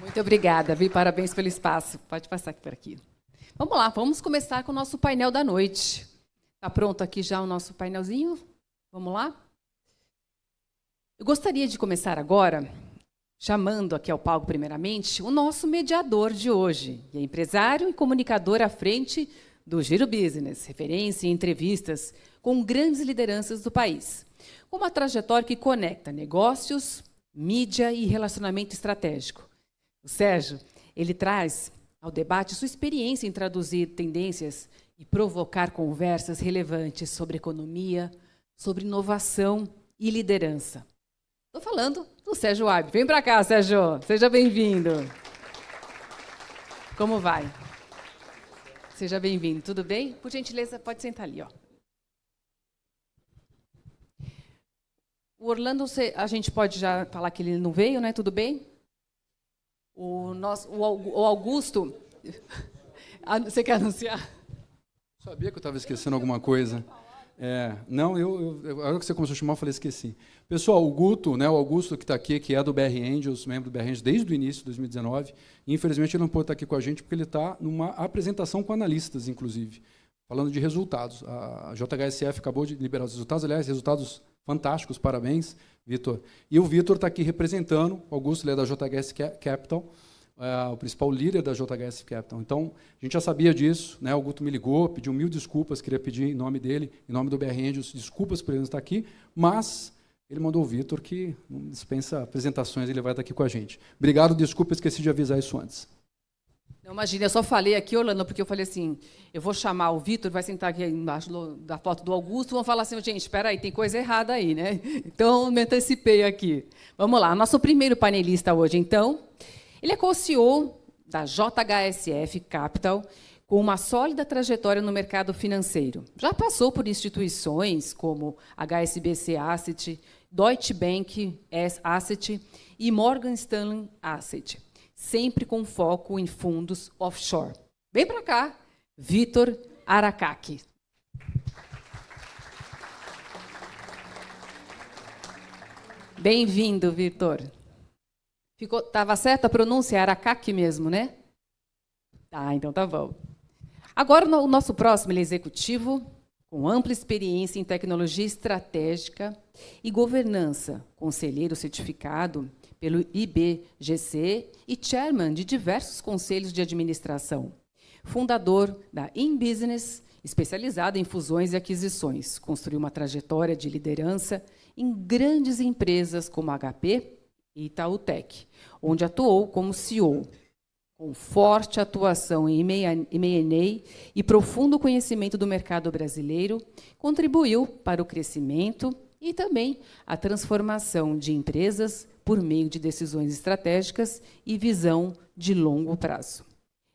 Muito obrigada, Vi. Parabéns pelo espaço. Pode passar aqui por aqui. Vamos lá, vamos começar com o nosso painel da noite. Está pronto aqui já o nosso painelzinho? Vamos lá? Eu gostaria de começar agora chamando aqui ao palco, primeiramente, o nosso mediador de hoje, que é empresário e comunicador à frente do Giro Business, referência em entrevistas com grandes lideranças do país, com uma trajetória que conecta negócios, mídia e relacionamento estratégico. O Sérgio, ele traz ao debate sua experiência em traduzir tendências e provocar conversas relevantes sobre economia, sobre inovação e liderança. Estou falando do Sérgio Waibe. Vem para cá, Sérgio. Seja bem-vindo. Como vai? Seja bem-vindo. Tudo bem? Por gentileza, pode sentar ali. Ó. O Orlando, a gente pode já falar que ele não veio, né? Tudo bem? O Augusto... Você quer anunciar? Sabia que eu estava esquecendo alguma coisa. Não, a hora que você começou a chamar, eu falei, esqueci. Pessoal, o Guto, né, o Augusto que está aqui, que é do BR Angels, membro do BR Angels desde o início de 2019, e, infelizmente ele não pôde estar aqui com a gente porque ele está numa apresentação com analistas, inclusive, falando de resultados. A JHSF acabou de liberar os resultados, aliás, resultados fantásticos, parabéns, Vitor. E o Vitor está aqui representando, o Augusto, ele é da JHS Capital, o principal líder da JHS Capital. Então, a gente já sabia disso, né? O Guto me ligou, pediu 1000 desculpas, queria pedir em nome dele, em nome do BR Angels, desculpas por ele não estar aqui, mas ele mandou o Vitor, que não dispensa apresentações, ele vai estar aqui com a gente. Obrigado, desculpa, esqueci de avisar isso antes. Não, imagina, eu só falei aqui, Orlando, porque eu falei assim, eu vou chamar o Vitor, vai sentar aqui embaixo da foto do Augusto, vão falar assim, gente, espera aí, tem coisa errada aí, né? Então, me antecipei aqui. Vamos lá, nosso primeiro panelista hoje, então, ele é co-CEO da JHSF Capital, com uma sólida trajetória no mercado financeiro. Já passou por instituições como HSBC Asset, Deutsche Bank Asset e Morgan Stanley Asset, sempre com foco em fundos offshore. Vem para cá, Vitor Aracaki. Bem-vindo, Vitor. Estava certa a pronúncia? Aracaki mesmo, né? Tá, então tá bom. Agora, o nosso próximo ele é executivo, com ampla experiência em tecnologia estratégica e governança, conselheiro certificado pelo IBGC e chairman de diversos conselhos de administração. Fundador da InBusiness, especializado em fusões e aquisições. Construiu uma trajetória de liderança em grandes empresas como a HP e Itautec, onde atuou como CEO. Com forte atuação em M&A e profundo conhecimento do mercado brasileiro, contribuiu para o crescimento e também a transformação de empresas por meio de decisões estratégicas e visão de longo prazo.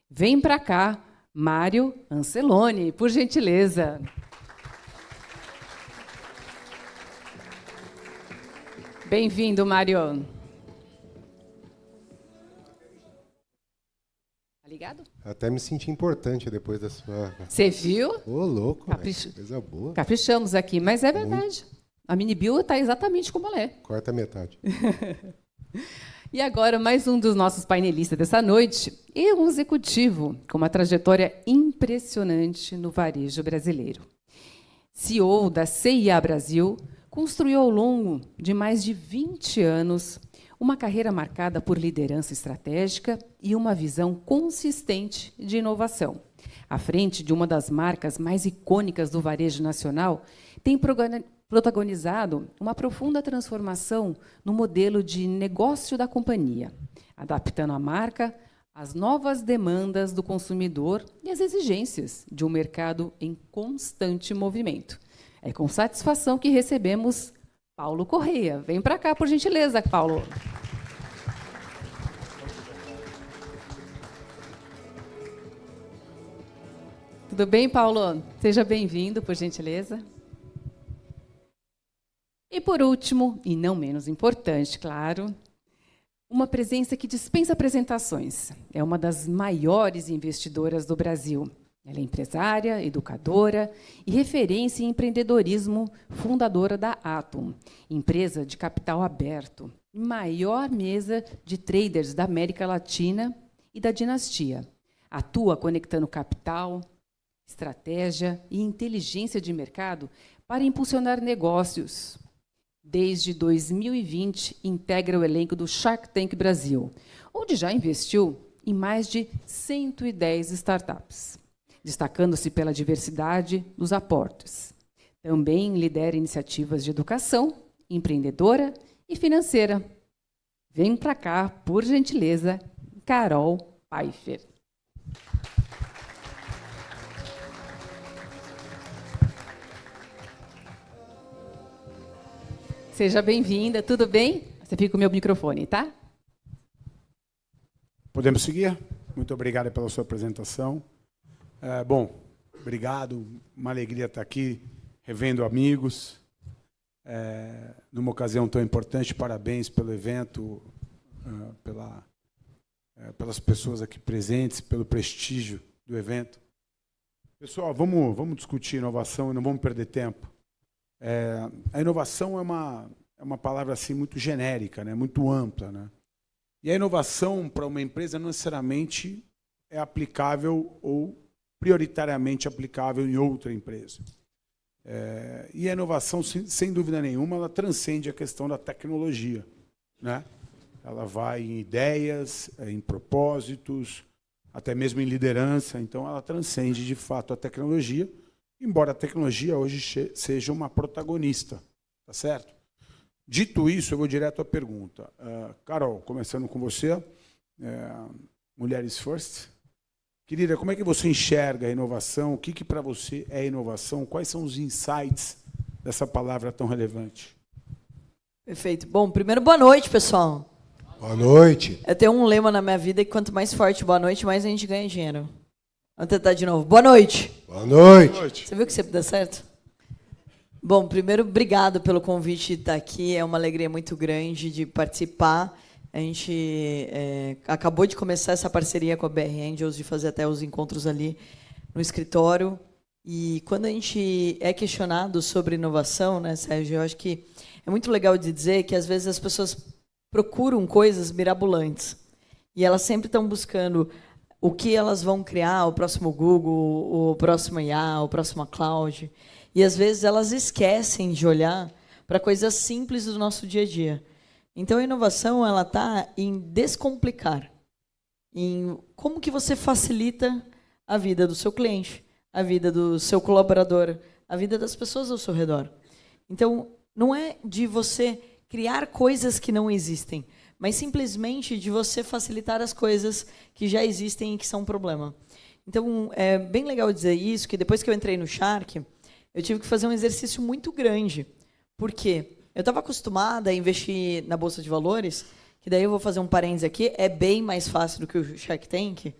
Vem para cá, Mário Anceloni, por gentileza. Bem-vindo, Mário. Ligado? Até me senti importante depois da sua... Você viu? Ô, louco, coisa boa. Caprichamos aqui, mas é verdade. A mini bio está exatamente como ela é. Corta a metade. E agora, mais um dos nossos painelistas dessa noite, e um executivo com uma trajetória impressionante no varejo brasileiro. CEO da CIA Brasil, construiu ao longo de mais de 20 anos uma carreira marcada por liderança estratégica e uma visão consistente de inovação. À frente de uma das marcas mais icônicas do varejo nacional, tem protagonizado uma profunda transformação no modelo de negócio da companhia, adaptando a marca as novas demandas do consumidor e as exigências de um mercado em constante movimento. É com satisfação que recebemos Paulo Correia. Vem para cá, por gentileza, Paulo. Tudo bem, Paulo? Seja bem-vindo, por gentileza. E, por último, e não menos importante, claro, uma presença que dispensa apresentações. É uma das maiores investidoras do Brasil. Ela é empresária, educadora e referência em empreendedorismo, fundadora da Atom, empresa de capital aberto, maior mesa de traders da América Latina e da Dinastia. Atua conectando capital, estratégia e inteligência de mercado para impulsionar negócios. Desde 2020, integra o elenco do Shark Tank Brasil, onde já investiu em mais de 110 startups, destacando-se pela diversidade dos aportes. Também lidera iniciativas de educação, empreendedora e financeira. Vem para cá, por gentileza, Carol Pfeiffer. Seja bem-vinda, tudo bem? Você fica com o meu microfone, tá? Podemos seguir? Muito obrigado pela sua apresentação. Bom, obrigado, uma alegria estar aqui, revendo amigos, numa ocasião tão importante. Parabéns pelo evento, pelas pessoas aqui presentes, pelo prestígio do evento. Pessoal, vamos discutir inovação e não vamos perder tempo. A inovação é uma palavra assim muito genérica, né? Muito ampla, né? E a inovação para uma empresa não necessariamente é aplicável ou prioritariamente aplicável em outra empresa. E a inovação, sem dúvida nenhuma, ela transcende a questão da tecnologia, né? Ela vai em ideias, em propósitos, até mesmo em liderança. Então, ela transcende, de fato, a tecnologia, embora a tecnologia hoje seja uma protagonista, tá certo? Dito isso, eu vou direto à pergunta. Carol, começando com você, Mulheres First. Querida, como é que você enxerga a inovação? O que para você é inovação? Quais são os insights dessa palavra tão relevante? Perfeito. Bom, primeiro, boa noite, pessoal. Boa noite. Eu tenho um lema na minha vida que quanto mais forte boa noite, mais a gente ganha dinheiro. Vamos tentar de novo. Boa noite. Boa noite. Você viu que sempre dá certo? Bom, primeiro, obrigado pelo convite de estar aqui. É uma alegria muito grande de participar. A gente acabou de começar essa parceria com a BR Angels, de fazer até os encontros ali no escritório. E quando a gente é questionado sobre inovação, né, Sérgio, eu acho que é muito legal de dizer que, às vezes, as pessoas procuram coisas mirabolantes. E elas sempre estão buscando o que elas vão criar, o próximo Google, o próximo IA, o próximo Cloud. E, às vezes, elas esquecem de olhar para coisas simples do nosso dia a dia. Então, a inovação ela está em descomplicar, em como que você facilita a vida do seu cliente, a vida do seu colaborador, a vida das pessoas ao seu redor. Então, não é de você criar coisas que não existem, mas simplesmente de você facilitar as coisas que já existem e que são um problema. Então, é bem legal dizer isso, que depois que eu entrei no Shark, eu tive que fazer um exercício muito grande. Por quê? Eu estava acostumada a investir na Bolsa de Valores, que daí eu vou fazer um parênteses aqui, é bem mais fácil do que o Shark Tank,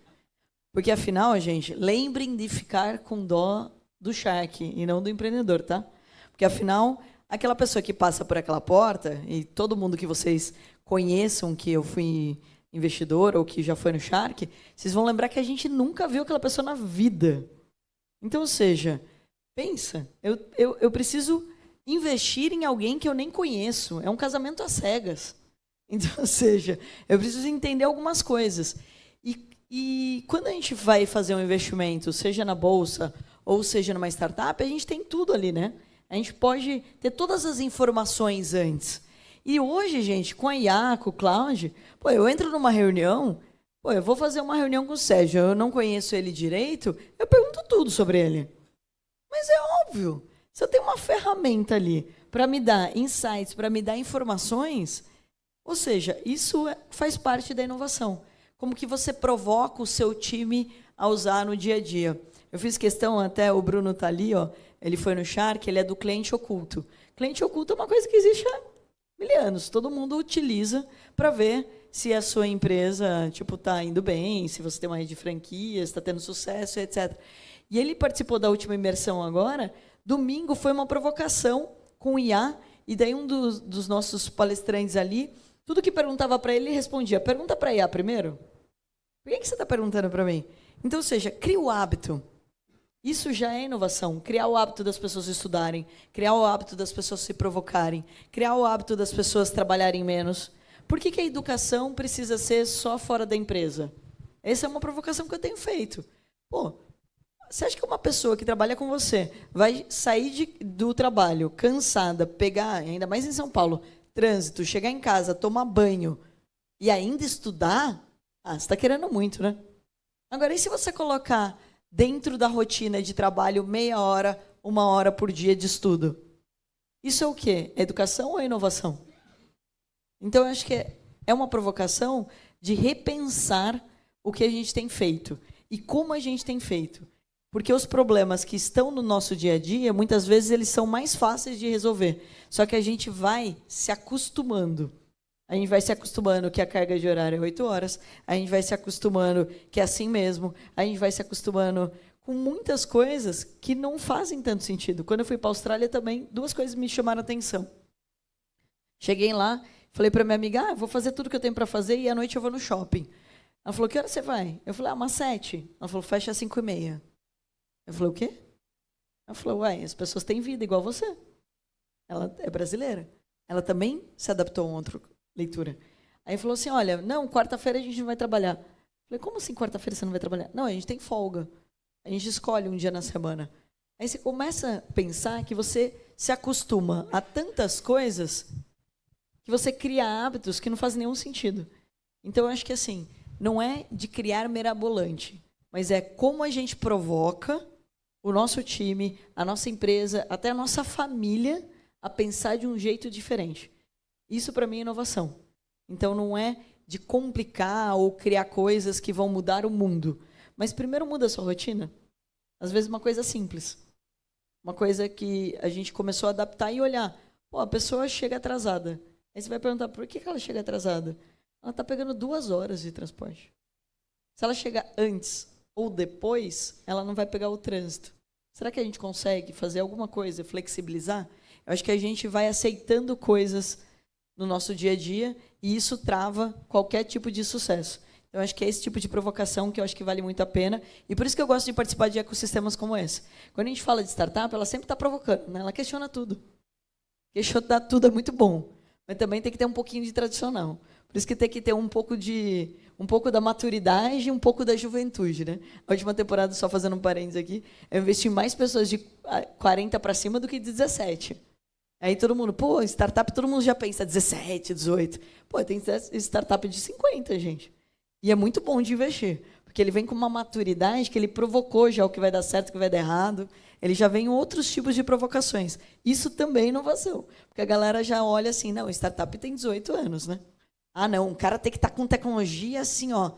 porque, afinal, gente, lembrem de ficar com dó do Shark e não do empreendedor, tá? Porque, afinal, aquela pessoa que passa por aquela porta, e todo mundo que vocês conheçam que eu fui investidor ou que já foi no Shark, vocês vão lembrar que a gente nunca viu aquela pessoa na vida. Então, ou seja, pensa, eu preciso investir em alguém que eu nem conheço. É um casamento às cegas. Então, ou seja, eu preciso entender algumas coisas. E quando a gente vai fazer um investimento, seja na bolsa ou seja numa startup, a gente tem tudo ali, né? A gente pode ter todas as informações antes. E hoje, gente, com a IA, com o Cloud, eu entro numa reunião, eu vou fazer uma reunião com o Sérgio, eu não conheço ele direito, eu pergunto tudo sobre ele. Mas é óbvio. Se eu tenho uma ferramenta ali para me dar insights, para me dar informações, ou seja, isso faz parte da inovação. como que você provoca o seu time a usar no dia a dia. Eu fiz questão, até o Bruno está ali, ó, ele foi no Shark, ele é do cliente oculto. Cliente oculto é uma coisa que existe há mil anos, todo mundo utiliza para ver se a sua empresa está indo bem, se você tem uma rede de franquias, está tendo sucesso, etc. E ele participou da última imersão agora. Domingo foi uma provocação com o IA, e daí um dos nossos palestrantes ali, tudo que perguntava para ele respondia. Pergunta para a IA primeiro. Por que você está perguntando para mim? Então, ou seja, cria o hábito. Isso já é inovação. Criar o hábito das pessoas estudarem, criar o hábito das pessoas se provocarem, criar o hábito das pessoas trabalharem menos. Por que a educação precisa ser só fora da empresa? Essa é uma provocação que eu tenho feito. Pô, você acha que uma pessoa que trabalha com você vai sair do trabalho cansada, pegar, ainda mais em São Paulo, trânsito, chegar em casa, tomar banho e ainda estudar? Ah, você está querendo muito, né? Agora, e se você colocar dentro da rotina de trabalho meia hora, 1 hora por dia de estudo? Isso é o quê? É educação ou é inovação? Então, eu acho que é uma provocação de repensar o que a gente tem feito e como a gente tem feito. Porque os problemas que estão no nosso dia a dia, muitas vezes, eles são mais fáceis de resolver. Só que a gente vai se acostumando. A gente vai se acostumando que a carga de horário é 8 horas, a gente vai se acostumando que é assim mesmo, a gente vai se acostumando com muitas coisas que não fazem tanto sentido. Quando eu fui para a Austrália também, 2 coisas me chamaram a atenção. Cheguei lá, falei para minha amiga, vou fazer tudo que eu tenho para fazer e à noite eu vou no shopping. Ela falou, que hora você vai? Eu falei, umas 7. Ela falou, fecha às 5h30. Eu falei, o quê? Ela falou, as pessoas têm vida igual você. Ela é brasileira. Ela também se adaptou a outra leitura. Aí falou assim, olha, não, quarta-feira a gente não vai trabalhar. Eu falei, como assim quarta-feira você não vai trabalhar? Não, a gente tem folga. A gente escolhe um dia na semana. Aí você começa a pensar que você se acostuma a tantas coisas que você cria hábitos que não fazem nenhum sentido. Então, eu acho que assim, não é de criar mirabolante, mas é como a gente provoca o nosso time, a nossa empresa, até a nossa família a pensar de um jeito diferente. Isso, para mim, é inovação. Então, não é de complicar ou criar coisas que vão mudar o mundo. Mas, primeiro, muda a sua rotina. Às vezes, uma coisa simples. Uma coisa que a gente começou a adaptar e olhar. Pô, a pessoa chega atrasada. Aí você vai perguntar, por que ela chega atrasada? Ela está pegando 2 horas de transporte. Se ela chegar antes ou depois, ela não vai pegar o trânsito. Será que a gente consegue fazer alguma coisa, flexibilizar? Eu acho que a gente vai aceitando coisas no nosso dia a dia e isso trava qualquer tipo de sucesso. Eu acho que é esse tipo de provocação que eu acho que vale muito a pena e por isso que eu gosto de participar de ecossistemas como esse. Quando a gente fala de startup, ela sempre está provocando, né? Ela questiona tudo. Questionar tudo é muito bom, mas também tem que ter um pouquinho de tradicional. Por isso que tem que ter um pouco da maturidade e um pouco da juventude, né? A última temporada, só fazendo um parênteses aqui, eu investi em mais pessoas de 40 para cima do que de 17. Aí todo mundo, pô, startup, todo mundo já pensa 17, 18. Pô, tem startup de 50, gente. E é muito bom de investir, porque ele vem com uma maturidade que ele provocou já o que vai dar certo, o que vai dar errado. Ele já vem em outros tipos de provocações. Isso também é inovação, porque a galera já olha assim, não, startup tem 18 anos, né? Ah, não, o cara tem que estar com tecnologia assim, ó.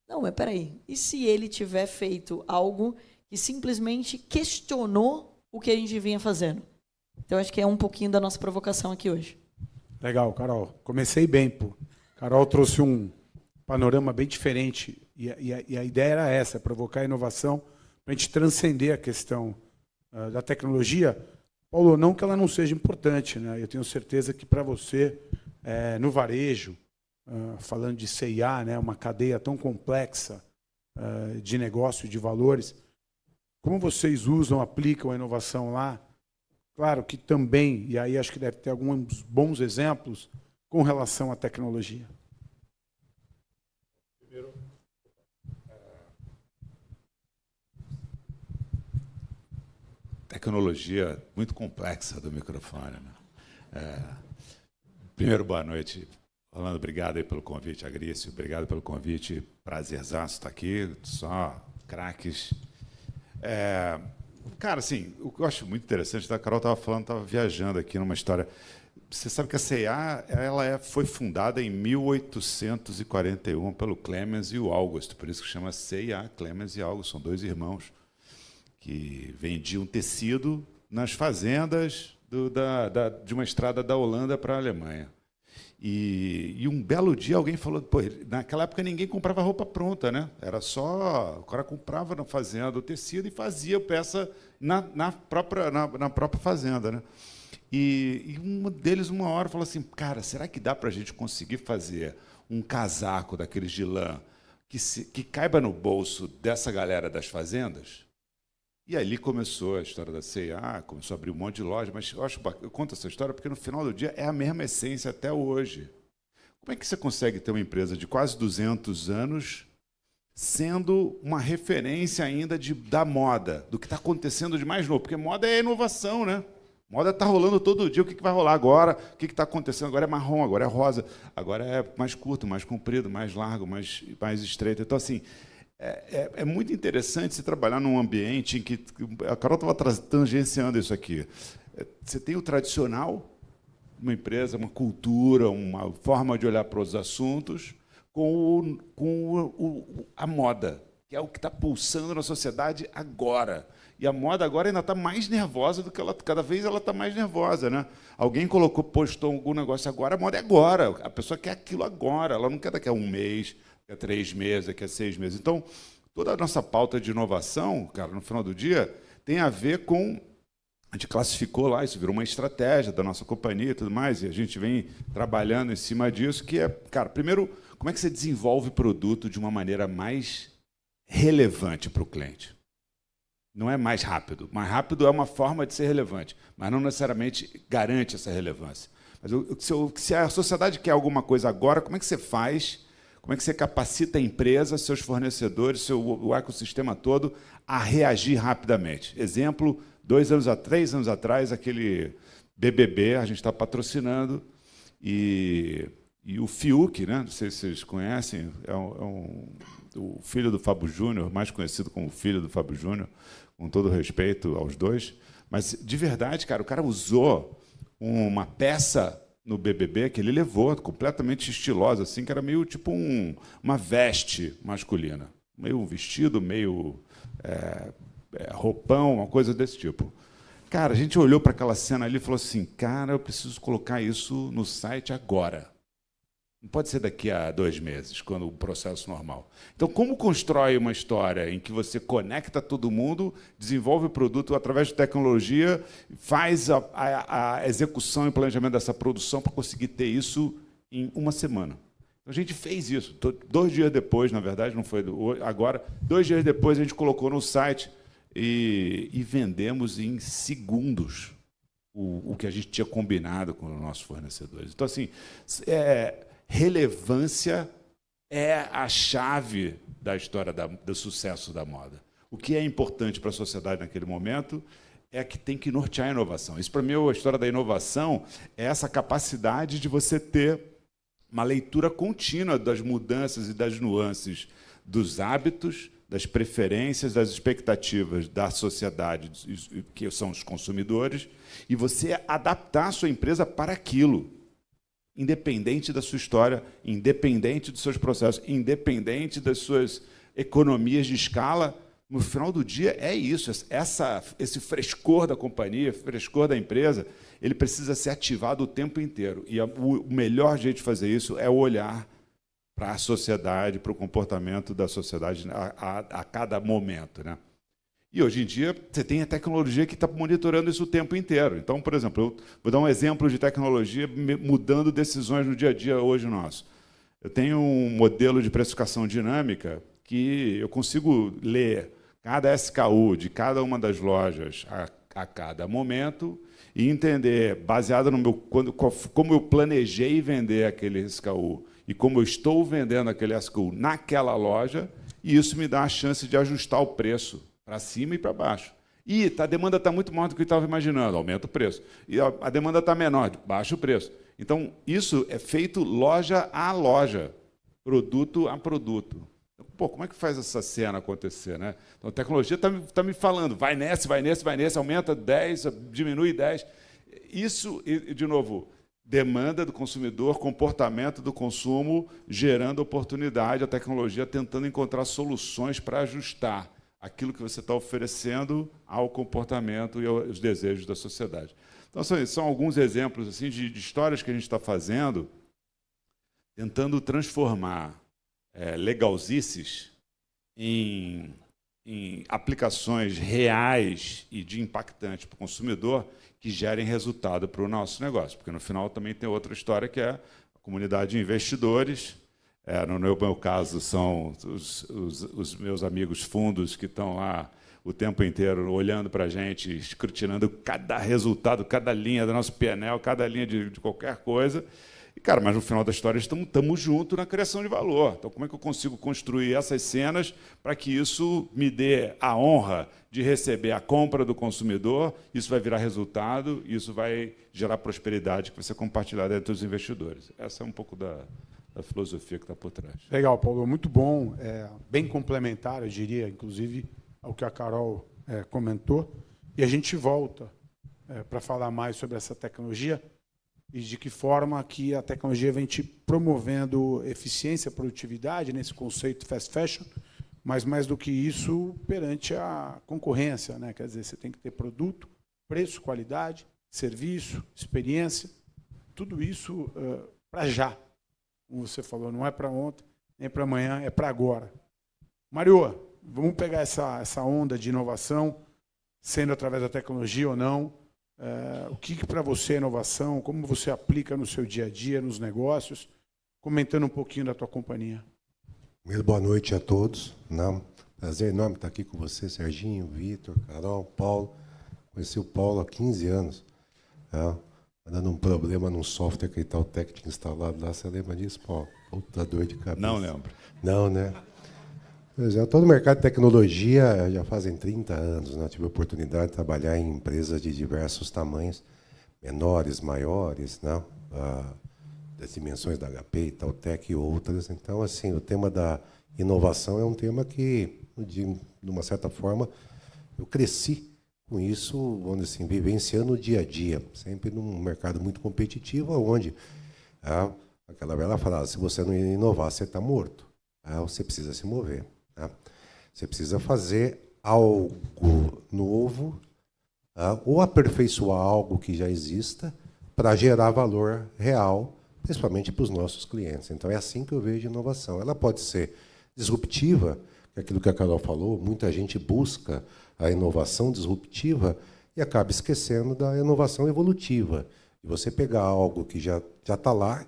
Não, mas peraí. E se ele tiver feito algo que simplesmente questionou o que a gente vinha fazendo? Então, acho que é um pouquinho da nossa provocação aqui hoje. Legal, Carol. Comecei bem, pô. Carol trouxe um panorama bem diferente. E a ideia era essa, provocar a inovação para a gente transcender a questão da tecnologia. Paulo, não que ela não seja importante, né? Eu tenho certeza que para você, no varejo, falando de C&A, né, uma cadeia tão complexa de negócio e de valores, como vocês usam, aplicam a inovação lá? Claro que também, e aí acho que deve ter alguns bons exemplos com relação à tecnologia. Primeiro, tecnologia muito complexa do microfone, né? Primeiro, boa noite. Rolando, obrigado aí pelo convite, Agrício. Obrigado pelo convite. Prazerzaço estar aqui. Só craques. Cara, assim, o que eu acho muito interessante, a Carol estava falando, estava viajando aqui numa história. Você sabe que a C&A foi fundada em 1841 pelo Clemens e o August, por isso que chama C&A, Clemens e August, são 2 irmãos que vendiam tecido nas fazendas de uma estrada da Holanda para a Alemanha. E um belo dia alguém falou, pô, naquela época ninguém comprava roupa pronta, né? Era só, o cara comprava na fazenda o tecido e fazia peça na própria fazenda, né? E um deles, uma hora, falou assim, cara, será que dá para a gente conseguir fazer um casaco daqueles de lã que caiba no bolso dessa galera das fazendas? E ali começou a história da C&A, começou a abrir um monte de loja, mas eu conto essa história porque, no final do dia, é a mesma essência até hoje. Como é que você consegue ter uma empresa de quase 200 anos sendo uma referência ainda da moda, do que está acontecendo de mais novo? Porque moda é inovação, né? Moda está rolando todo dia. O que vai rolar agora? O que está acontecendo? Agora é marrom, agora é rosa, agora é mais curto, mais comprido, mais largo, mais estreito. Então, assim, é muito interessante se trabalhar num ambiente em que... A Carol estava tangenciando isso aqui. Você tem o tradicional, uma empresa, uma cultura, uma forma de olhar para os assuntos, com a moda, que é o que está pulsando na sociedade agora. E a moda agora ainda está mais nervosa do que ela... Cada vez ela está mais nervosa, né? Alguém postou algum negócio agora, a moda é agora. A pessoa quer aquilo agora. Ela não quer daqui a 1 mês, daqui a 3 meses, daqui a 6 meses. Então, toda a nossa pauta de inovação, cara, no final do dia, tem a ver com... A gente classificou lá, isso virou uma estratégia da nossa companhia e tudo mais, e a gente vem trabalhando em cima disso, que é, cara, primeiro, como é que você desenvolve produto de uma maneira mais relevante para o cliente? Não é mais rápido. Mais rápido é uma forma de ser relevante, mas não necessariamente garante essa relevância. Mas se a sociedade quer alguma coisa agora, como é que você faz? Como é que você capacita a empresa, seus fornecedores, o ecossistema todo a reagir rapidamente? Exemplo, 3 anos atrás, aquele BBB, a gente está patrocinando, e o Fiuk, né? Não sei se vocês conhecem, o filho do Fábio Júnior, mais conhecido como filho do Fábio Júnior, com todo respeito aos dois, mas, de verdade, cara, o cara usou uma peça no BBB que ele levou, completamente estilosa, assim, que era meio tipo uma veste masculina, meio um vestido, meio roupão, uma coisa desse tipo. Cara, a gente olhou para aquela cena ali e falou assim, cara, eu preciso colocar isso no site agora. Não pode ser daqui a 2 meses, quando o processo normal. Então, como constrói uma história em que você conecta todo mundo, desenvolve o produto através de tecnologia, faz a execução e planejamento dessa produção para conseguir ter isso em 1 semana? Então, a gente fez isso. 2 dias depois, na verdade, não foi agora, 2 dias depois a gente colocou no site e vendemos em segundos o que a gente tinha combinado com os nossos fornecedores. Então, assim, relevância é a chave da história do sucesso da moda. O que é importante para a sociedade naquele momento é que tem que nortear a inovação. Isso, para mim, a história da inovação é essa capacidade de você ter uma leitura contínua das mudanças e das nuances dos hábitos, das preferências, das expectativas da sociedade, que são os consumidores, e você adaptar a sua empresa para aquilo, independente da sua história, independente dos seus processos, independente das suas economias de escala. No final do dia, é isso. Esse frescor da companhia, frescor da empresa, ele precisa ser ativado o tempo inteiro. E o melhor jeito de fazer isso é olhar para a sociedade, para o comportamento da sociedade a cada momento, né? E, hoje em dia, você tem a tecnologia que está monitorando isso o tempo inteiro. Então, por exemplo, eu vou dar um exemplo de tecnologia mudando decisões no dia a dia hoje nosso. Eu tenho um modelo de precificação dinâmica que eu consigo ler cada SKU de cada uma das lojas a cada momento e entender, baseado no como eu planejei vender aquele SKU e como eu estou vendendo aquele SKU naquela loja, e isso me dá a chance de ajustar o preço para cima e para baixo. E a demanda está muito maior do que eu estava imaginando, aumenta o preço. E a demanda está menor, baixa o preço. Então, isso é feito loja a loja, produto a produto. Pô, como é que faz essa cena acontecer, né? Então, a tecnologia está me falando, vai nesse, aumenta 10, diminui 10. Isso, de novo, demanda do consumidor, comportamento do consumo, gerando oportunidade, a tecnologia tentando encontrar soluções para ajustar aquilo que você está oferecendo ao comportamento e aos desejos da sociedade. Então, são alguns exemplos assim, de histórias que a gente está fazendo, tentando transformar legalzices em aplicações reais e de impactantes para o consumidor que gerem resultado para o nosso negócio. Porque, no final, também tem outra história, que é a comunidade de investidores. No meu caso, são os meus amigos fundos que estão lá o tempo inteiro olhando para a gente, escrutinando cada resultado, cada linha do nosso PNL, cada linha de qualquer coisa. E, cara, mas no final da história estamos juntos na criação de valor. Então, como é que eu consigo construir essas cenas para que isso me dê a honra de receber a compra do consumidor? Isso vai virar resultado, isso vai gerar prosperidade que vai ser compartilhada entre os investidores. Essa é um pouco da filosofia que está por trás. Legal, Paulo, muito bom, bem complementar, eu diria, inclusive, ao que a Carol comentou. E a gente volta para falar mais sobre essa tecnologia e de que forma que a tecnologia vem te promovendo eficiência, produtividade nesse conceito fast fashion, mas mais do que isso, perante a concorrência, né? Quer dizer, você tem que ter produto, preço, qualidade, serviço, experiência, tudo isso para já. Como você falou, não é para ontem, nem para amanhã, é para agora. Mário, vamos pegar essa onda de inovação, sendo através da tecnologia ou não. O que para você é inovação? Como você aplica no seu dia a dia, nos negócios? Comentando um pouquinho da tua companhia. Primeiro, boa noite a todos. Prazer enorme estar aqui com você, Serginho, Vitor, Carol, Paulo. Conheci o Paulo há 15 anos. Dando um problema num software que a Itautec tinha instalado lá. Você lembra disso, Paulo? Puta dor de cabeça. Não lembro. Não, né? Eu estou no mercado de tecnologia já fazem 30 anos. Né? Tive a oportunidade de trabalhar em empresas de diversos tamanhos, menores, maiores, né? Das dimensões da HP, Itautec e outras. Então, assim, o tema da inovação é um tema que, de uma certa forma, eu cresci com isso, vamos dizer assim, vivenciando o dia a dia, sempre num mercado muito competitivo, onde aquela velha frase, se você não inovar, você está morto. Você precisa se mover. Você precisa fazer algo novo ou aperfeiçoar algo que já exista para gerar valor real, principalmente para os nossos clientes. Então, é assim que eu vejo inovação. Ela pode ser disruptiva, que é aquilo que a Carol falou, muita gente busca a inovação disruptiva e acaba esquecendo da inovação evolutiva. E você pegar algo que já está lá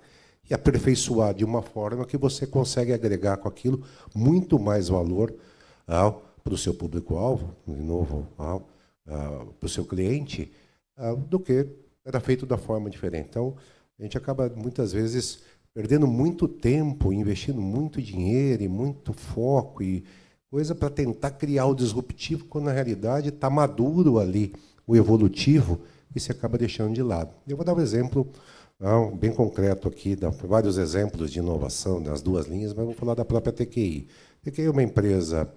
e aperfeiçoar de uma forma que você consegue agregar com aquilo muito mais valor para o seu público-alvo, de novo, para o seu cliente, do que era feito da forma diferente. Então, a gente acaba, muitas vezes, perdendo muito tempo, investindo muito dinheiro e muito foco e coisa para tentar criar o disruptivo, quando, na realidade, está maduro ali o evolutivo e se acaba deixando de lado. Eu vou dar um exemplo bem concreto aqui, vários exemplos de inovação nas duas linhas, mas vou falar da própria TQI. TQI é uma empresa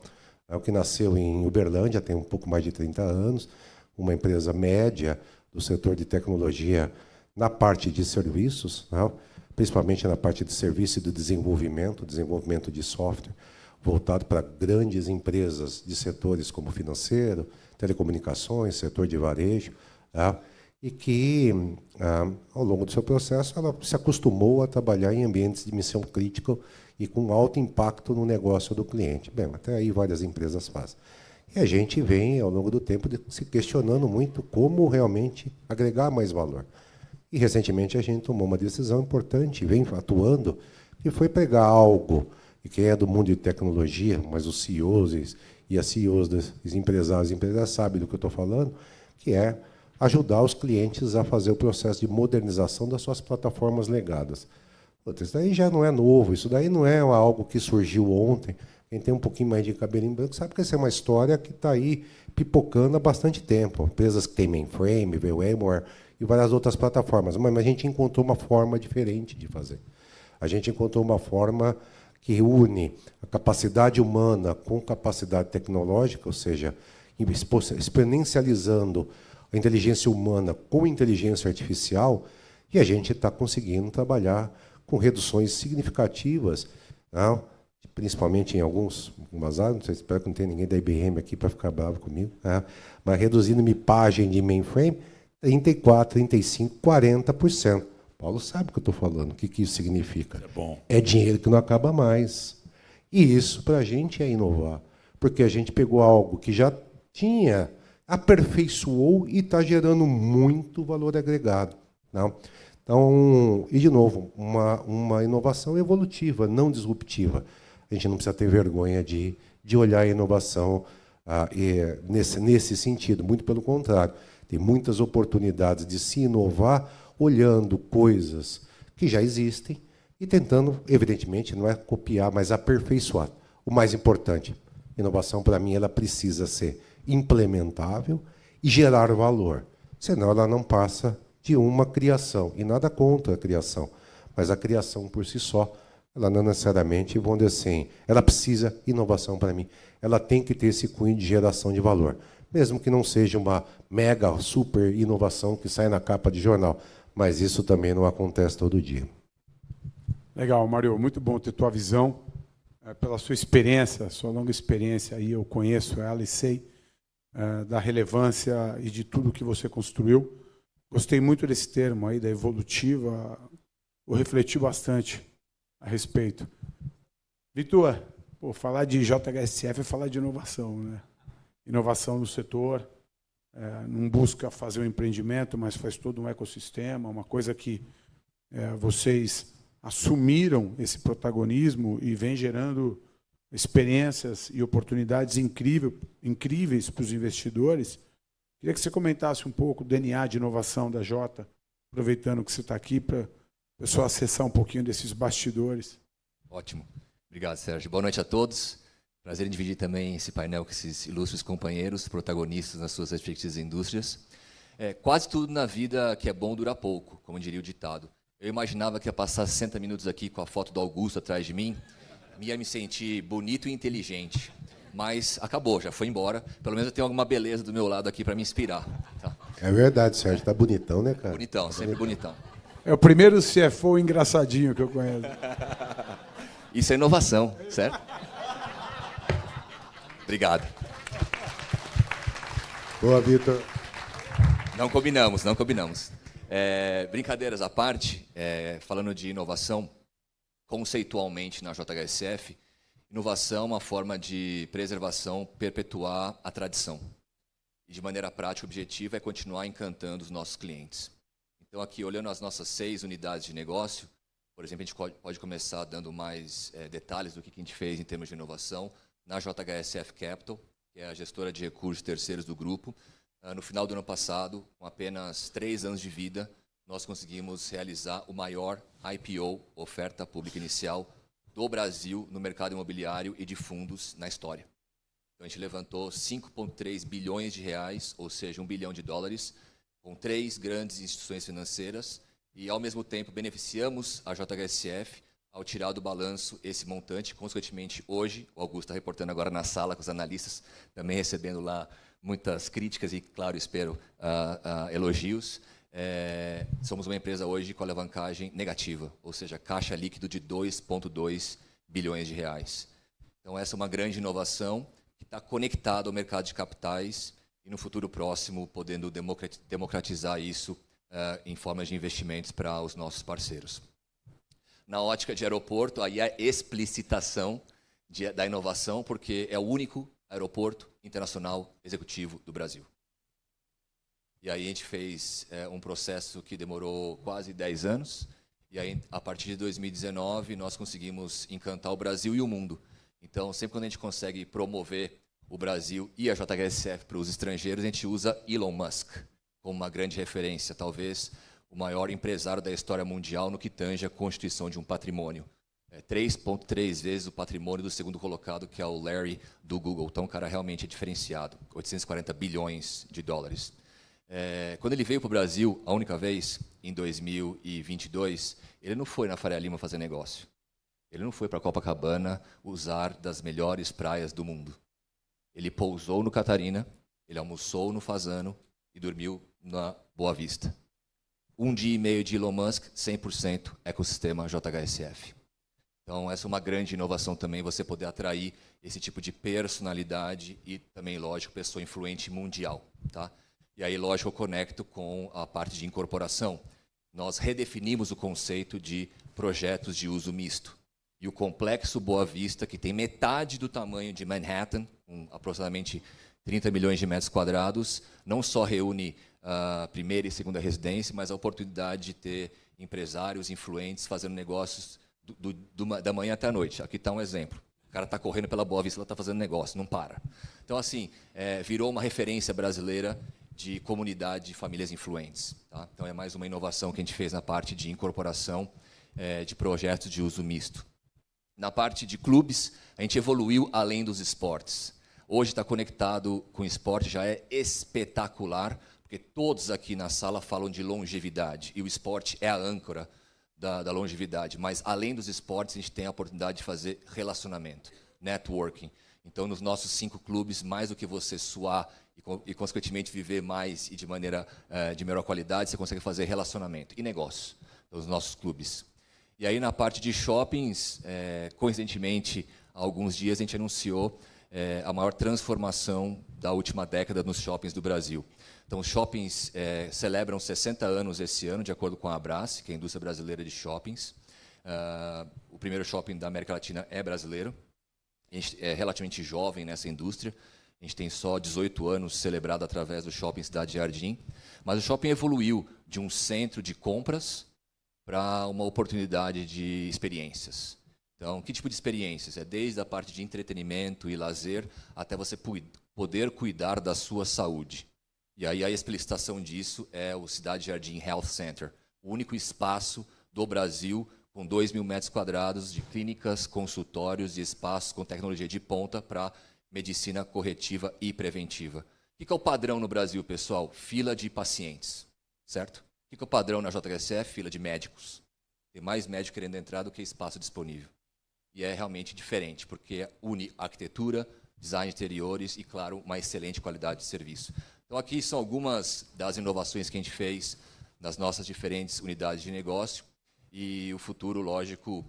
que nasceu em Uberlândia, tem um pouco mais de 30 anos, uma empresa média do setor de tecnologia na parte de serviços, principalmente na parte de serviço e do desenvolvimento de software, voltado para grandes empresas de setores como financeiro, telecomunicações, setor de varejo, e que, ao longo do seu processo, ela se acostumou a trabalhar em ambientes de missão crítica e com alto impacto no negócio do cliente. Bem, até aí várias empresas fazem. E a gente vem, ao longo do tempo, se questionando muito como realmente agregar mais valor. E, recentemente, a gente tomou uma decisão importante, vem atuando, que foi pegar algo, e quem é do mundo de tecnologia, mas os CEOs e as CEOs dos empresários e empresas sabem do que eu estou falando, que é ajudar os clientes a fazer o processo de modernização das suas plataformas legadas. Isso daí já não é novo, isso daí não é algo que surgiu ontem. Quem tem um pouquinho mais de cabelinho branco sabe que essa é uma história que está aí pipocando há bastante tempo. Empresas que têm mainframe, VMware e várias outras plataformas. Mas a gente encontrou uma forma diferente de fazer. A gente encontrou uma forma que une a capacidade humana com capacidade tecnológica, ou seja, exponencializando a inteligência humana com inteligência artificial, que a gente está conseguindo trabalhar com reduções significativas, não? Principalmente em algumas áreas, não sei, espero que não tenha ninguém da IBM aqui para ficar bravo comigo, né? Mas reduzindo mipagem de mainframe 34, 35, 40%. Paulo sabe o que eu estou falando, o que isso significa. É bom. É dinheiro que não acaba mais. E isso, para a gente, é inovar. Porque a gente pegou algo que já tinha, aperfeiçoou e está gerando muito valor agregado. Não? Então, e, de novo, uma inovação evolutiva, não disruptiva. A gente não precisa ter vergonha de olhar a inovação nesse sentido. Muito pelo contrário. Tem muitas oportunidades de se inovar olhando coisas que já existem e tentando, evidentemente, não é copiar, mas aperfeiçoar. O mais importante, inovação, para mim, ela precisa ser implementável e gerar valor. Senão, ela não passa de uma criação. E nada contra a criação. Mas a criação, por si só, ela não necessariamente, vamos dizer assim, ela precisa, inovação para mim, ela tem que ter esse cunho de geração de valor. Mesmo que não seja uma mega, super inovação que sai na capa de jornal. Mas isso também não acontece todo dia. Legal, Mário, muito bom ter tua visão, pela sua experiência, sua longa experiência, aí eu conheço ela e sei da relevância e de tudo que você construiu. Gostei muito desse termo aí, da evolutiva, eu refleti bastante a respeito. Vitor, falar de JHSF é falar de inovação, né? Inovação no setor, não busca fazer um empreendimento, mas faz todo um ecossistema, uma coisa que vocês assumiram esse protagonismo e vem gerando experiências e oportunidades incríveis para os investidores. Queria que você comentasse um pouco o DNA de inovação da Jota, aproveitando que você está aqui, para o pessoal acessar um pouquinho desses bastidores. Ótimo. Obrigado, Sérgio. Boa noite a todos. Prazer em dividir também esse painel com esses ilustres companheiros, protagonistas nas suas respectivas indústrias. Quase tudo na vida que é bom dura pouco, como diria o ditado. Eu imaginava que ia passar 60 minutos aqui com a foto do Augusto atrás de mim, ia me sentir bonito e inteligente. Mas acabou, já foi embora. Pelo menos eu tenho alguma beleza do meu lado aqui para me inspirar. Tá? É verdade, Sérgio, está bonitão, né, cara? Bonitão, sempre bonitão. É o primeiro CFO engraçadinho que eu conheço. Isso é inovação, certo? Obrigado. Boa, Vitor. Não combinamos, não combinamos. Brincadeiras à parte, falando de inovação, conceitualmente na JHSF, inovação é uma forma de preservação, perpetuar a tradição. E de maneira prática, o objetivo é continuar encantando os nossos clientes. Então, aqui, olhando as nossas 6 unidades de negócio, por exemplo, a gente pode começar dando mais detalhes do que a gente fez em termos de inovação. Na JHSF Capital, que é a gestora de recursos terceiros do grupo, no final do ano passado, com apenas 3 anos de vida, nós conseguimos realizar o maior IPO, oferta pública inicial, do Brasil no mercado imobiliário e de fundos na história. Então, a gente levantou 5,3 bilhões de reais, ou seja, $1 bilhão, com 3 grandes instituições financeiras e, ao mesmo tempo, beneficiamos a JHSF ao tirar do balanço esse montante. Consequentemente, hoje, o Augusto está reportando agora na sala com os analistas, também recebendo lá muitas críticas e, claro, espero elogios. Somos uma empresa hoje com alavancagem negativa, ou seja, caixa líquido de 2,2 bilhões de reais. Então, essa é uma grande inovação que está conectada ao mercado de capitais e, no futuro próximo, podendo democratizar isso em formas de investimentos para os nossos parceiros. Na ótica de aeroporto, aí a explicitação da inovação, porque é o único aeroporto internacional executivo do Brasil. E aí a gente fez um processo que demorou quase 10 anos, e aí, a partir de 2019, nós conseguimos encantar o Brasil e o mundo. Então, sempre quando a gente consegue promover o Brasil e a JHSF para os estrangeiros, a gente usa Elon Musk como uma grande referência, talvez o maior empresário da história mundial no que tange a constituição de um patrimônio. 3,3 vezes o patrimônio do segundo colocado, que é o Larry do Google. Então, o cara realmente é diferenciado. 840 bilhões de dólares. Quando ele veio para o Brasil, a única vez, em 2022, ele não foi na Faria Lima fazer negócio. Ele não foi para Copacabana usar das melhores praias do mundo. Ele pousou no Catarina, ele almoçou no Fazano e dormiu na Boa Vista. 1 dia e meio de Elon Musk, 100% ecossistema JHSF. Então, essa é uma grande inovação também, você poder atrair esse tipo de personalidade e também, lógico, pessoa influente mundial. Tá? E aí, lógico, eu conecto com a parte de incorporação. Nós redefinimos o conceito de projetos de uso misto. E o Complexo Boa Vista, que tem metade do tamanho de Manhattan, com aproximadamente 30 milhões de metros quadrados, não só reúne a primeira e segunda residência, mas a oportunidade de ter empresários influentes fazendo negócios da manhã até a noite. Aqui está um exemplo. O cara está correndo pela Boa Vista, ela está fazendo negócio, não para. Então, assim, virou uma referência brasileira de comunidade de famílias influentes. Tá? Então, é mais uma inovação que a gente fez na parte de incorporação de projetos de uso misto. Na parte de clubes, a gente evoluiu além dos esportes. Hoje está conectado com o esporte, já é espetacular, porque todos aqui na sala falam de longevidade, e o esporte é a âncora da longevidade. Mas, além dos esportes, a gente tem a oportunidade de fazer relacionamento, networking. Então, nos nossos 5 clubes, mais do que você suar e consequentemente, viver mais e de maneira de melhor qualidade, você consegue fazer relacionamento e negócio nos nossos clubes. E aí, na parte de shoppings, coincidentemente, há alguns dias a gente anunciou a maior transformação da última década nos shoppings do Brasil. Então, os shoppings celebram 60 anos esse ano, de acordo com a Abrace, que é a indústria brasileira de shoppings. O primeiro shopping da América Latina é brasileiro. A gente é relativamente jovem nessa indústria. A gente tem só 18 anos celebrado através do Shopping Cidade Jardim. Mas o shopping evoluiu de um centro de compras para uma oportunidade de experiências. Então, que tipo de experiências? É desde a parte de entretenimento e lazer até você poder cuidar da sua saúde. E aí a explicitação disso é o Cidade Jardim Health Center, o único espaço do Brasil com 2.000 metros quadrados de clínicas, consultórios e espaços com tecnologia de ponta para medicina corretiva e preventiva. O que é o padrão no Brasil, pessoal? Fila de pacientes, certo? O que é o padrão na JHSF? Fila de médicos. Tem mais médico querendo entrar do que espaço disponível. E é realmente diferente, porque une arquitetura, design de interiores e, claro, uma excelente qualidade de serviço. Então, aqui são algumas das inovações que a gente fez nas nossas diferentes unidades de negócio. E o futuro, lógico,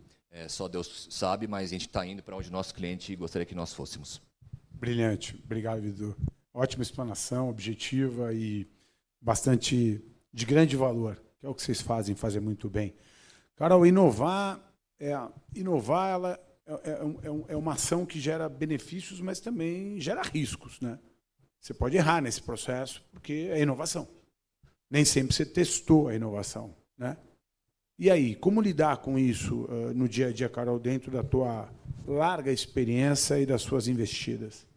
só Deus sabe, mas a gente está indo para onde nosso cliente gostaria que nós fôssemos. Brilhante. Obrigado, Vitor. Ótima explanação, objetiva e bastante de grande valor, que é o que vocês fazem muito bem. Carol, inovar ela é uma ação que gera benefícios, mas também gera riscos, né? Você pode errar nesse processo, porque é inovação. Nem sempre você testou a inovação, né? E aí, como lidar com isso no dia a dia, Carol, dentro da tua larga experiência e das suas investidas?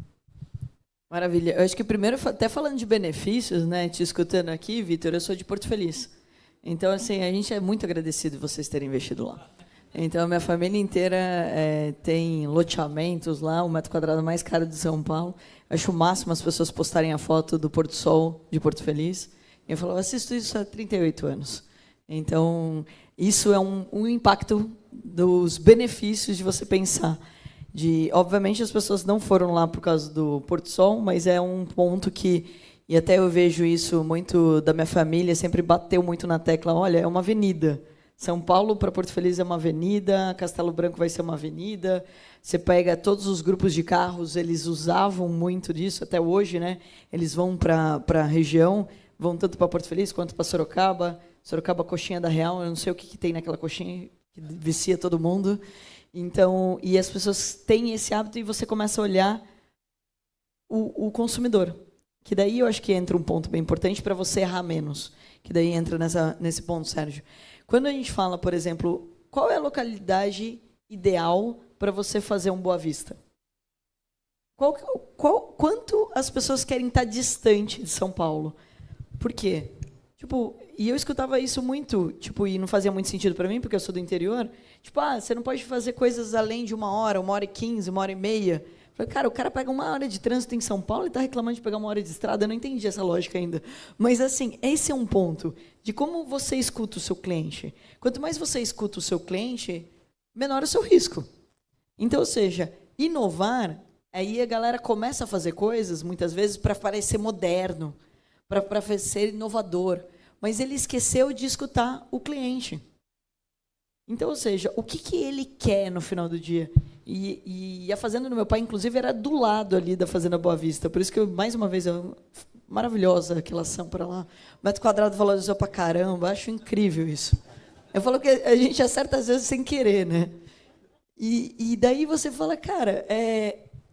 Maravilha. Eu acho que primeiro, até falando de benefícios, né, te escutando aqui, Vitor, eu sou de Porto Feliz. Então, assim, a gente é muito agradecido de vocês terem investido lá. Então, a minha família inteira tem loteamentos lá, o metro quadrado mais caro de São Paulo. Acho o máximo as pessoas postarem a foto do Porto Sol de Porto Feliz. E eu falo, eu assisto isso há 38 anos. Então, isso é um impacto dos benefícios de você pensar. Obviamente, as pessoas não foram lá por causa do Porto Sol, mas é um ponto que, e até eu vejo isso muito da minha família, sempre bateu muito na tecla, olha, é uma avenida. São Paulo para Porto Feliz é uma avenida, Castelo Branco vai ser uma avenida. Você pega todos os grupos de carros, eles usavam muito disso, até hoje, né? Eles vão para a região, vão tanto para Porto Feliz quanto para Sorocaba. Sorocaba, coxinha da Real, eu não sei o que tem naquela coxinha que vicia todo mundo. Então, e as pessoas têm esse hábito e você começa a olhar o consumidor. Que daí eu acho que entra um ponto bem importante para você errar menos. Que daí entra nesse ponto, Sérgio. Quando a gente fala, por exemplo, qual é a localidade ideal para você fazer um Boa Vista? Quanto as pessoas querem estar distante de São Paulo? Por quê? E eu escutava isso muito, e não fazia muito sentido para mim, porque eu sou do interior. Você não pode fazer coisas além de 1h15, 1h30. Falei, cara, o cara pega 1 hora de trânsito em São Paulo e está reclamando de pegar 1 hora de estrada. Eu não entendi essa lógica ainda. Mas, assim, esse é um ponto de como você escuta o seu cliente. Quanto mais você escuta o seu cliente, menor o seu risco. Então, ou seja, inovar, aí a galera começa a fazer coisas, muitas vezes, para parecer moderno, para ser inovador. mas ele esqueceu de escutar o cliente. Então, ou seja, o que ele quer no final do dia? E a fazenda do meu pai, inclusive, era do lado ali da Fazenda Boa Vista. Por isso que, mais uma vez, maravilhosa aquela ação para lá. O metro quadrado valorizou para caramba. Acho incrível isso. Eu falo que a gente acerta, às vezes, sem querer, né? E daí você fala, cara,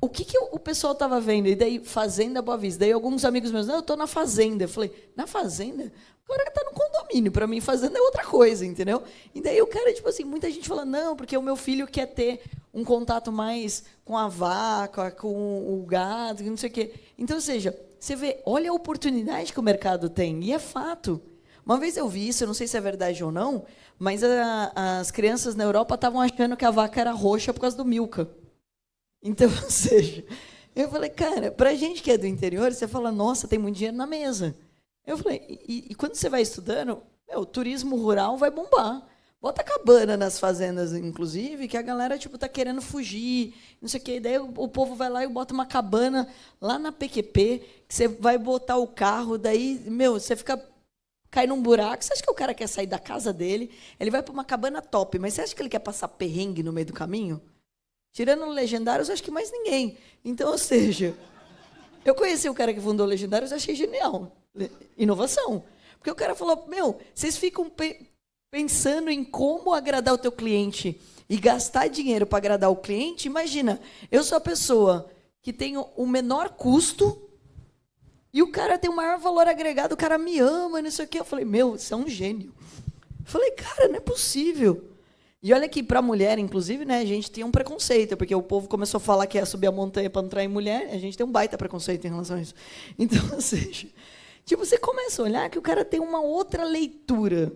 o que o pessoal estava vendo? E daí, Fazenda Boa Vista. Daí alguns amigos meus, não, eu estou na fazenda. Eu falei, na fazenda? Agora está no condomínio. Para mim, fazenda é outra coisa, entendeu? E daí o cara, tipo assim, muita gente fala, não, porque o meu filho quer ter um contato mais com a vaca, com o gado, não sei o quê. Então, ou seja, você vê, olha a oportunidade que o mercado tem. E é fato. Uma vez eu vi isso, eu não sei se é verdade ou não, mas as crianças na Europa estavam achando que a vaca era roxa por causa do Milka. Então, ou seja, eu falei, cara, para a gente que é do interior, você fala, nossa, tem muito dinheiro na mesa. Eu falei, e quando você vai estudando, o turismo rural vai bombar. Bota cabana nas fazendas, inclusive, que a galera tipo tá querendo fugir, não sei o quê. Daí o povo vai lá e bota uma cabana lá na PQP, que você vai botar o carro, daí, você cai num buraco. Você acha que o cara quer sair da casa dele? Ele vai para uma cabana top, mas você acha que ele quer passar perrengue no meio do caminho? Tirando Legendários, acho que mais ninguém. Então, ou seja, eu conheci o cara que fundou Legendários, achei genial. Inovação. Porque o cara falou, vocês ficam pensando em como agradar o teu cliente e gastar dinheiro para agradar o cliente. Imagina, eu sou a pessoa que tem o menor custo e o cara tem o maior valor agregado, o cara me ama, não sei o quê. Eu falei, você é um gênio. Eu falei, cara, não é possível. E olha que para mulher, inclusive, né, a gente tinha um preconceito, porque o povo começou a falar que ia subir a montanha para entrar em mulher, a gente tem um baita preconceito em relação a isso. Então, ou seja, você começa a olhar que o cara tem uma outra leitura.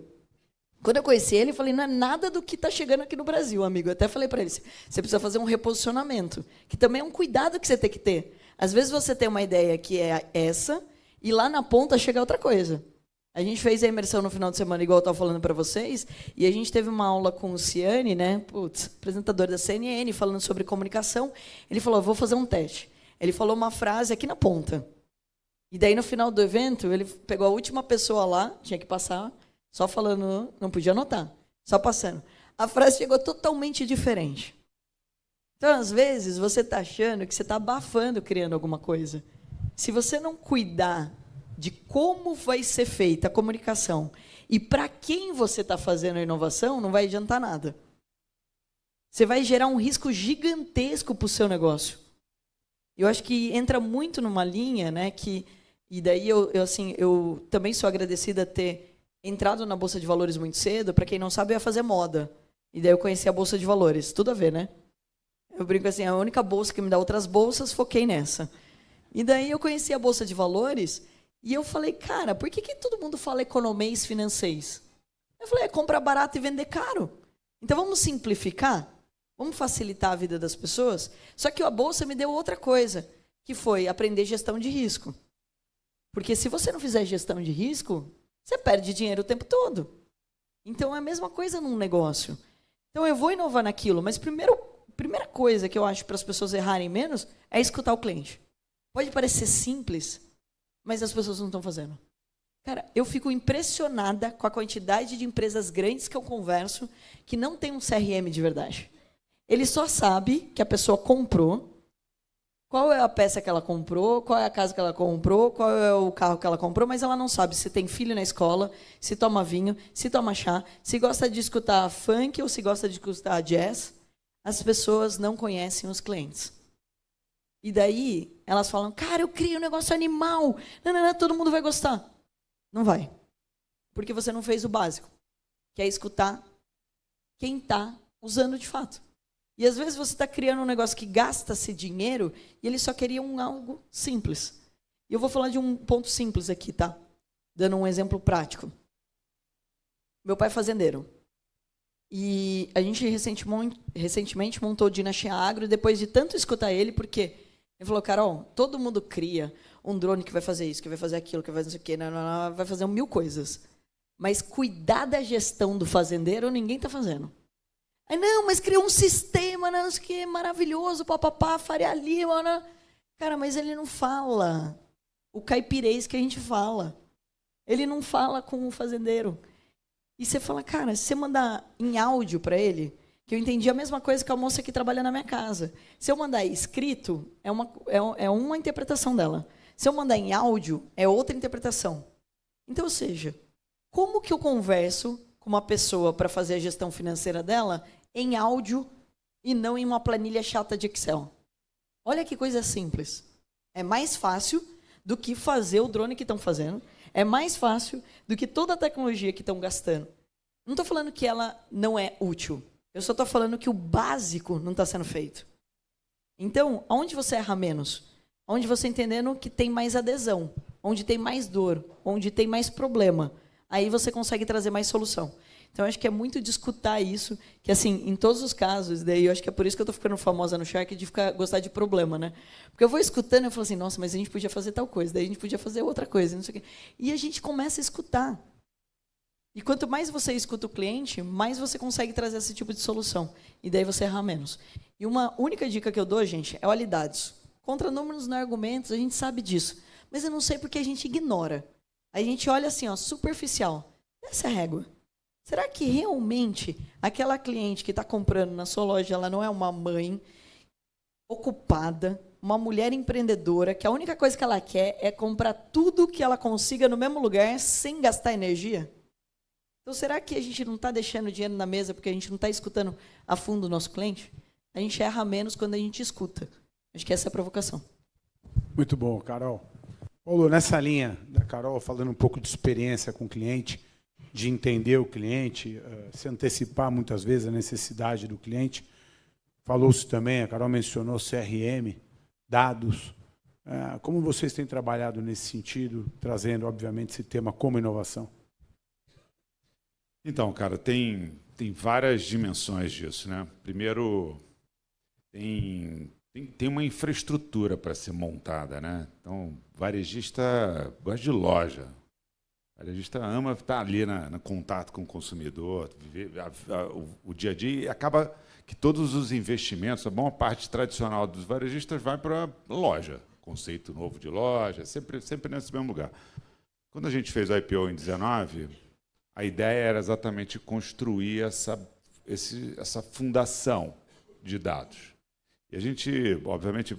Quando eu conheci ele, eu falei, não é nada do que está chegando aqui no Brasil, amigo. Eu até falei para ele, você precisa fazer um reposicionamento, que também é um cuidado que você tem que ter. Às vezes você tem uma ideia que é essa, e lá na ponta chega outra coisa. A gente fez a imersão no final de semana, igual eu estava falando para vocês, e a gente teve uma aula com o Ciane, né, apresentador da CNN, falando sobre comunicação. Ele falou, vou fazer um teste. Ele falou uma frase aqui na ponta. E daí, no final do evento, ele pegou a última pessoa lá, tinha que passar, só falando, não podia anotar, só passando. A frase chegou totalmente diferente. Então, às vezes, você está achando que você está abafando, criando alguma coisa. Se você não cuidar de como vai ser feita a comunicação e para quem você está fazendo a inovação, não vai adiantar nada. Você vai gerar um risco gigantesco para o seu negócio. Eu acho que entra muito numa linha, né, e daí eu também sou agradecida a ter entrado na Bolsa de Valores muito cedo. Para quem não sabe, eu ia fazer moda. E daí eu conheci a Bolsa de Valores. Tudo a ver, né? Eu brinco assim, a única bolsa que me dá outras bolsas, foquei nessa. E daí eu conheci a Bolsa de Valores e eu falei, cara, por que todo mundo fala economês financeiros? Eu falei, comprar barato e vender caro. Então vamos simplificar? Vamos facilitar a vida das pessoas? Só que a Bolsa me deu outra coisa, que foi aprender gestão de risco. Porque se você não fizer gestão de risco, você perde dinheiro o tempo todo. Então, é a mesma coisa num negócio. Então, eu vou inovar naquilo, mas primeira coisa que eu acho para as pessoas errarem menos é escutar o cliente. Pode parecer simples, mas as pessoas não estão fazendo. Cara, eu fico impressionada com a quantidade de empresas grandes que eu converso que não tem um CRM de verdade. Ele só sabe que a pessoa comprou, qual é a peça que ela comprou, qual é a casa que ela comprou, qual é o carro que ela comprou, mas ela não sabe se tem filho na escola, se toma vinho, se toma chá, se gosta de escutar funk ou se gosta de escutar jazz. As pessoas não conhecem os clientes. E daí, elas falam, cara, eu criei um negócio animal, não, todo mundo vai gostar. Não vai. Porque você não fez o básico, que é escutar quem está usando de fato. E às vezes você está criando um negócio que gasta-se dinheiro e ele só queria algo simples. E eu vou falar de um ponto simples aqui, tá? Dando um exemplo prático. Meu pai é fazendeiro. E a gente recentemente montou o Dinastia Agro, depois de tanto escutar ele, porque ele falou, Carol, todo mundo cria um drone que vai fazer isso, que vai fazer aquilo, que vai fazer não sei o quê, vai fazer 1000 coisas. Mas cuidar da gestão do fazendeiro, ninguém está fazendo. Aí, não, mas criou um sistema, não sei o que, maravilhoso, papapá, Faria Lima. Cara, mas ele não fala o caipirês que a gente fala. Ele não fala com o fazendeiro. E você fala, cara, se você mandar em áudio para ele, que eu entendi a mesma coisa que a moça que trabalha na minha casa. Se eu mandar escrito, é uma interpretação dela. Se eu mandar em áudio, é outra interpretação. Então, ou seja, como que eu converso com uma pessoa para fazer a gestão financeira dela em áudio e não em uma planilha chata de Excel? Olha que coisa simples. É mais fácil do que fazer o drone que estão fazendo. É mais fácil do que toda a tecnologia que estão gastando. Não estou falando que ela não é útil. Eu só estou falando que o básico não está sendo feito. Então, aonde você erra menos? Onde você entendendo que tem mais adesão, onde tem mais dor, onde tem mais problema. Aí você consegue trazer mais solução. Então, eu acho que é muito de escutar isso, que, assim, em todos os casos, daí eu acho que é por isso que eu estou ficando famosa no Shark, de gostar de problema, né? Porque eu vou escutando e eu falo assim, nossa, mas a gente podia fazer tal coisa, daí a gente podia fazer outra coisa, não sei o quê. E a gente começa a escutar. E quanto mais você escuta o cliente, mais você consegue trazer esse tipo de solução. E daí você erra menos. E uma única dica que eu dou, gente, é olhar dados. Contra números não é argumentos, a gente sabe disso. Mas eu não sei porque a gente ignora. A gente olha assim, ó, superficial. Essa é a régua. Será que realmente aquela cliente que está comprando na sua loja, ela não é uma mãe ocupada, uma mulher empreendedora, que a única coisa que ela quer é comprar tudo que ela consiga no mesmo lugar, sem gastar energia? Então, será que a gente não está deixando dinheiro na mesa porque a gente não está escutando a fundo o nosso cliente? A gente erra menos quando a gente escuta. Acho que essa é a provocação. Muito bom, Carol. Paulo, nessa linha da Carol, falando um pouco de experiência com o cliente, de entender o cliente, se antecipar muitas vezes a necessidade do cliente. Falou-se também, a Carol mencionou CRM, dados. Como vocês têm trabalhado nesse sentido, trazendo, obviamente, esse tema como inovação? Então, cara, tem várias dimensões disso, né? Primeiro, tem uma infraestrutura para ser montada, né? Então, varejista gosta de loja. O varejista ama estar ali no contato com o consumidor, viver o dia a dia, e acaba que todos os investimentos, a maior parte tradicional dos varejistas vai para a loja, conceito novo de loja, sempre nesse mesmo lugar. Quando a gente fez o IPO em 2019, a ideia era exatamente construir essa fundação de dados. E a gente, obviamente,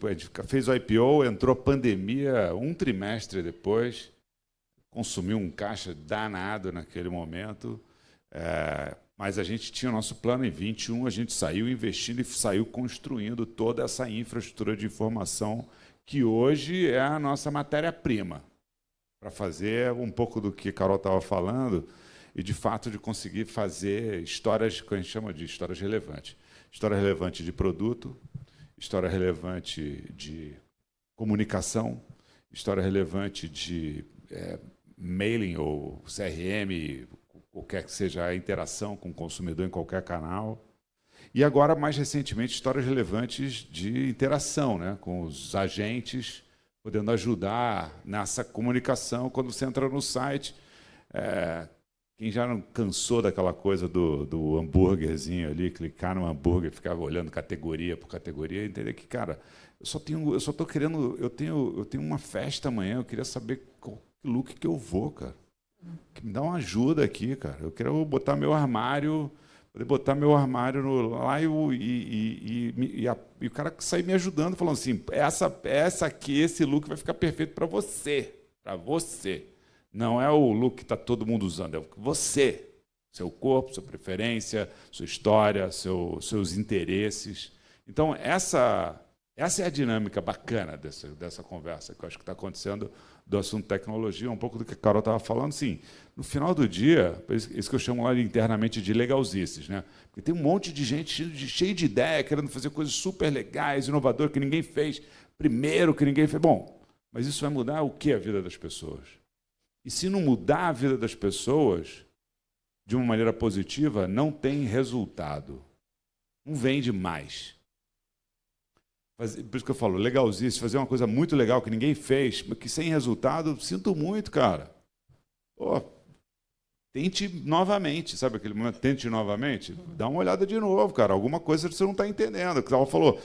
fez o IPO, entrou pandemia, um trimestre depois, consumiu um caixa danado naquele momento, mas a gente tinha o nosso plano em 21, a gente saiu investindo e saiu construindo toda essa infraestrutura de informação que hoje é a nossa matéria-prima para fazer um pouco do que a Carol estava falando e, de fato, de conseguir fazer histórias que a gente chama de histórias relevantes. História relevante de produto, história relevante de comunicação, história relevante de mailing ou CRM, qualquer que seja a interação com o consumidor em qualquer canal. E agora, mais recentemente, histórias relevantes de interação, né, com os agentes, podendo ajudar nessa comunicação. Quando você entra no site, quem já não cansou daquela coisa do hambúrguerzinho ali, clicar no hambúrguer, ficar olhando categoria por categoria, entender que, cara, eu tenho uma festa amanhã, eu queria saber qual look que eu vou, cara. Me dá uma ajuda aqui, cara. Eu quero botar meu armário, poder botar meu armário lá e o cara sair me ajudando, falando assim, essa aqui, esse look vai ficar perfeito para você, Não é o look que está todo mundo usando, é você, seu corpo, sua preferência, sua história, seus interesses. Então, essa é a dinâmica bacana dessa conversa que eu acho que está acontecendo do assunto tecnologia, um pouco do que a Carol estava falando. Sim, no final do dia, isso que eu chamo lá internamente de legalzices, né? Porque tem um monte de gente cheio de ideia, querendo fazer coisas super legais, inovadoras, que ninguém fez primeiro, que ninguém fez. Bom, mas isso vai mudar o que a vida das pessoas? E se não mudar a vida das pessoas de uma maneira positiva, não tem resultado. Não vende mais. Por isso que eu falo, legalzice, fazer uma coisa muito legal que ninguém fez, mas que sem resultado, sinto muito, cara. Pô, tente novamente, sabe aquele momento, tente novamente? Dá uma olhada de novo, cara. Alguma coisa você não está entendendo. O que ela falou,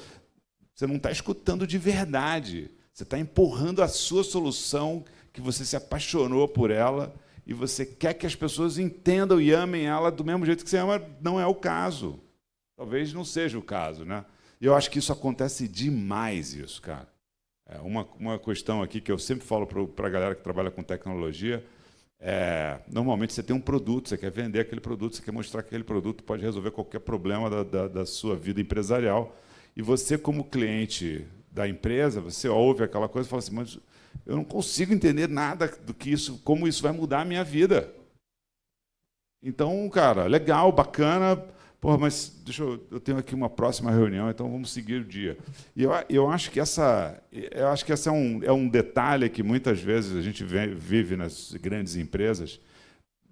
você não está escutando de verdade. Você está empurrando a sua solução, que você se apaixonou por ela, e você quer que as pessoas entendam e amem ela do mesmo jeito que você ama, não é o caso. Talvez não seja o caso, né? E eu acho que isso acontece demais, isso, cara. Uma questão aqui que eu sempre falo para a galera que trabalha com tecnologia normalmente você tem um produto, você quer vender aquele produto, você quer mostrar que aquele produto pode resolver qualquer problema da sua vida empresarial, e você, como cliente da empresa, você ouve aquela coisa e fala assim, mas eu não consigo entender nada do que isso, como isso vai mudar a minha vida. Então, cara, legal, bacana, porra, mas eu tenho aqui uma próxima reunião, então vamos seguir o dia. E eu acho que essa é um detalhe que muitas vezes a gente vive nas grandes empresas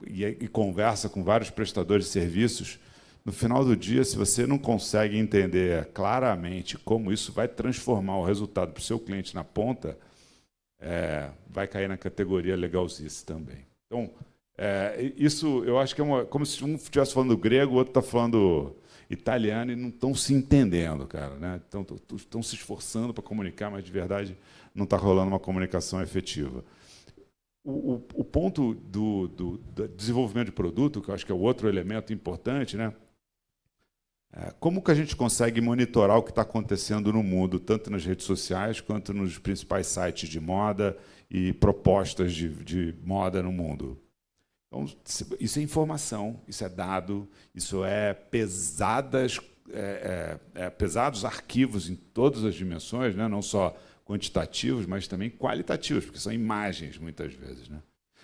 e conversa com vários prestadores de serviços. No final do dia, se você não consegue entender claramente como isso vai transformar o resultado para o seu cliente na ponta, vai cair na categoria legalzice também. Então, isso eu acho que é como se um estivesse falando grego, o outro está falando italiano e não estão se entendendo, cara, né? Estão se esforçando para comunicar, mas de verdade não está rolando uma comunicação efetiva. O ponto do desenvolvimento de produto, que eu acho que é o outro elemento importante, né? Como que a gente consegue monitorar o que está acontecendo no mundo, tanto nas redes sociais quanto nos principais sites de moda e propostas de moda no mundo? Então, isso é informação, isso é dado, isso é pesados arquivos em todas as dimensões, né? Não só quantitativos, mas também qualitativos, porque são imagens, muitas vezes, né?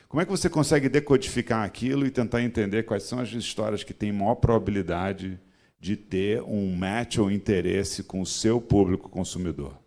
Como é que você consegue decodificar aquilo e tentar entender quais são as histórias que têm maior probabilidade de ter um match ou interesse com o seu público consumidor?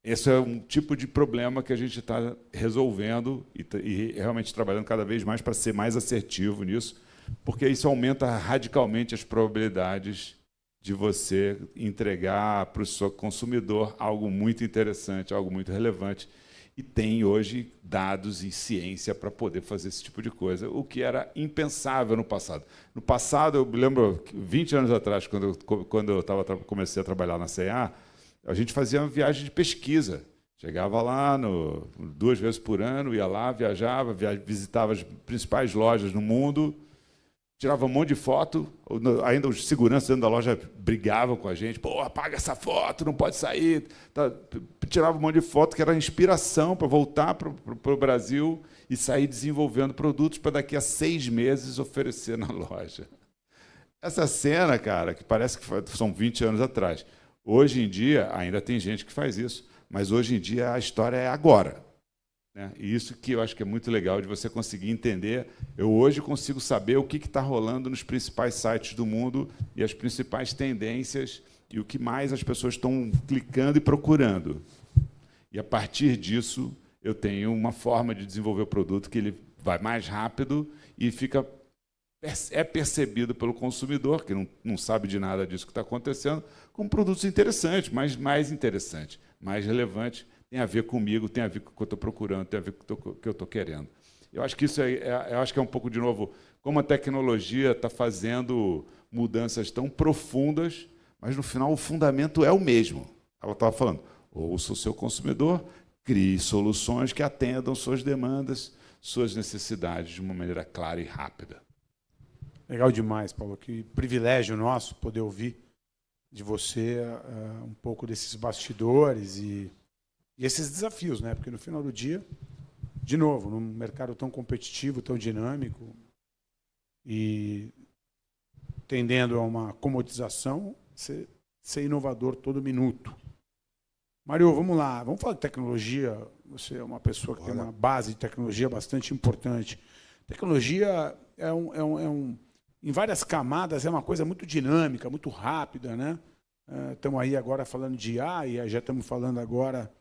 Esse é um tipo de problema que a gente está resolvendo e realmente trabalhando cada vez mais para ser mais assertivo nisso, porque isso aumenta radicalmente as probabilidades de você entregar para o seu consumidor algo muito interessante, algo muito relevante. E tem hoje dados e ciência para poder fazer esse tipo de coisa, o que era impensável no passado. No passado, eu me lembro, 20 anos atrás, quando eu comecei a trabalhar na CA, a gente fazia uma viagem de pesquisa. Chegava lá 2 vezes por ano, ia lá, viajava, visitava as principais lojas no mundo, tirava um monte de foto, ainda os seguranças dentro da loja brigavam com a gente, pô, apaga essa foto, não pode sair. Tirava um monte de foto que era inspiração para voltar para o Brasil e sair desenvolvendo produtos para daqui a 6 meses oferecer na loja. Essa cena, cara, que parece que são 20 anos atrás. Hoje em dia, ainda tem gente que faz isso, mas hoje em dia a história é agora, né? E isso que eu acho que é muito legal de você conseguir entender. Eu hoje consigo saber o que está rolando nos principais sites do mundo e as principais tendências e o que mais as pessoas estão clicando e procurando. E, a partir disso, eu tenho uma forma de desenvolver o produto que ele vai mais rápido e é percebido pelo consumidor, que não sabe de nada disso que está acontecendo, como produtos interessantes, mas mais interessantes, mais relevantes, tem a ver comigo, tem a ver com o que eu estou procurando, tem a ver com o que eu estou querendo. Eu acho que isso eu acho que é um pouco, de novo, como a tecnologia está fazendo mudanças tão profundas, mas, no final, o fundamento é o mesmo. Ela estava falando, ouça o seu consumidor, crie soluções que atendam suas demandas, suas necessidades de uma maneira clara e rápida. Legal demais, Paulo. Que privilégio nosso poder ouvir de você um pouco desses bastidores e esses desafios, né? Porque, no final do dia, de novo, num mercado tão competitivo, tão dinâmico e tendendo a uma comodização, ser inovador todo minuto. Mário, vamos lá. Vamos falar de tecnologia. Você é uma pessoa que tem uma base de tecnologia bastante importante. Tecnologia em várias camadas, é uma coisa muito dinâmica, muito rápida, né? Estamos aí agora falando de IA e já estamos falando agora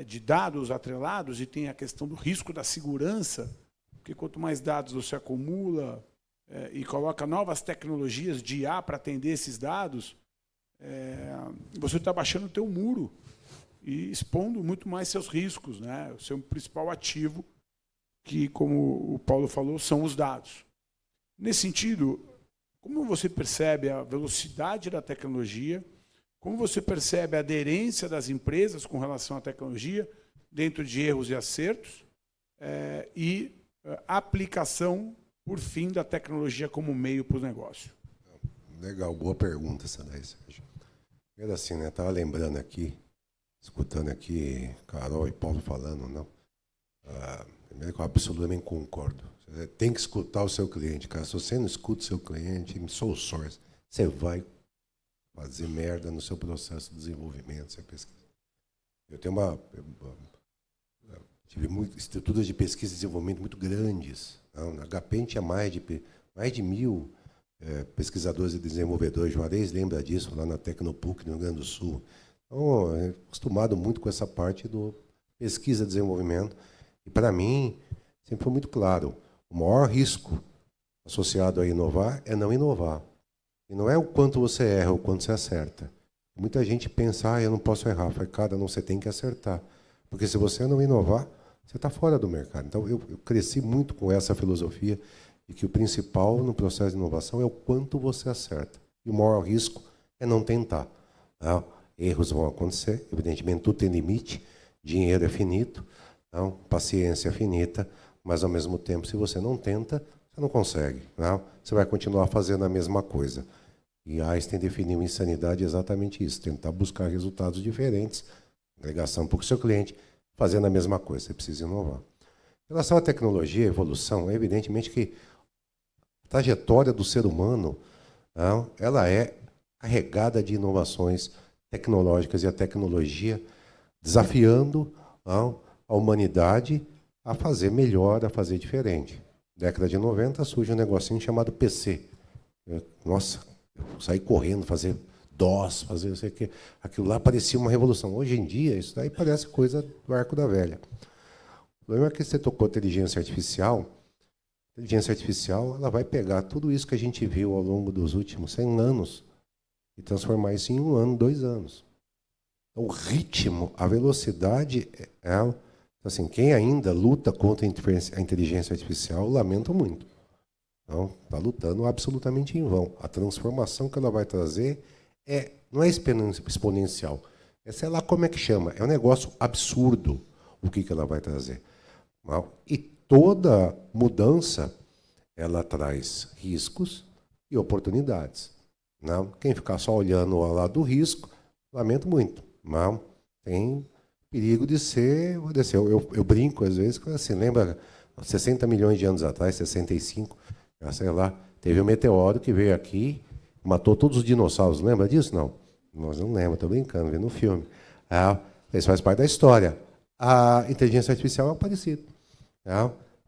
de dados atrelados, e tem a questão do risco da segurança, porque quanto mais dados você acumula e coloca novas tecnologias de IA para atender esses dados, você está baixando o teu muro e expondo muito mais seus riscos, né? O seu principal ativo, que, como o Paulo falou, são os dados. Nesse sentido, como você percebe a velocidade da tecnologia, como você percebe a aderência das empresas com relação à tecnologia, dentro de erros e acertos, e aplicação, por fim, da tecnologia como meio para o negócio? Legal, boa pergunta essa daí, Sérgio. Primeiro assim, né? Estava lembrando aqui, escutando aqui Carol e Paulo falando, não? Primeiro que eu absolutamente concordo. Você tem que escutar o seu cliente, cara. Se você não escuta o seu cliente, sole source, você vai fazer merda no seu processo de desenvolvimento, você pesquisa. Eu tenho tive estruturas de pesquisa e desenvolvimento muito grandes. Não? Na HP a gente tinha mais de 1.000 pesquisadores e desenvolvedores. Juarez lembra disso, lá na Tecnopuc, no Rio Grande do Sul. Então, eu acostumado muito com essa parte do pesquisa e desenvolvimento. E, para mim, sempre foi muito claro, o maior risco associado a inovar é não inovar. E não é o quanto você erra, o quanto você acerta. Muita gente pensa, eu não posso errar. Eu falei, cara, não, você tem que acertar. Porque se você não inovar, você está fora do mercado. Então, eu cresci muito com essa filosofia de que o principal no processo de inovação é o quanto você acerta. E o maior risco é não tentar. Tá? Erros vão acontecer, evidentemente tudo tem limite, dinheiro é finito, então, paciência é finita, mas, ao mesmo tempo, se você não tenta, você não consegue. Tá? Você vai continuar fazendo a mesma coisa. E Einstein definiu insanidade exatamente isso, tentar buscar resultados diferentes, agregação para o seu cliente, fazendo a mesma coisa, você precisa inovar. Em relação à tecnologia, à evolução, é evidentemente que a trajetória do ser humano, não, ela é carregada de inovações tecnológicas e a tecnologia desafiando não, a humanidade a fazer melhor, a fazer diferente. Década de 90 surge um negocinho chamado PC. Nossa, eu saí correndo, fazer DOS, fazer não sei o quê. Aquilo lá parecia uma revolução. Hoje em dia, isso daí parece coisa do arco da velha. O problema é que você tocou inteligência artificial. A inteligência artificial ela vai pegar tudo isso que a gente viu ao longo dos últimos 100 anos e transformar isso em 1 ano, 2 anos. Então, o ritmo, a velocidade, assim, quem ainda luta contra a inteligência artificial, lamento muito. Então, está lutando absolutamente em vão. A transformação que ela vai trazer não é exponencial. É, sei lá como é que chama. É um negócio absurdo o que ela vai trazer. E toda mudança, ela traz riscos e oportunidades. Não? Quem ficar só olhando ao lado do risco, lamento muito. Não? Tem perigo de ser... Eu brinco às vezes, assim, lembra 60 milhões de anos atrás, 65, sei lá, teve um meteoro que veio aqui, matou todos os dinossauros. Lembra disso? Não. Nós não lembramos, estou brincando, vendo no filme. Isso faz parte da história. A inteligência artificial é parecido.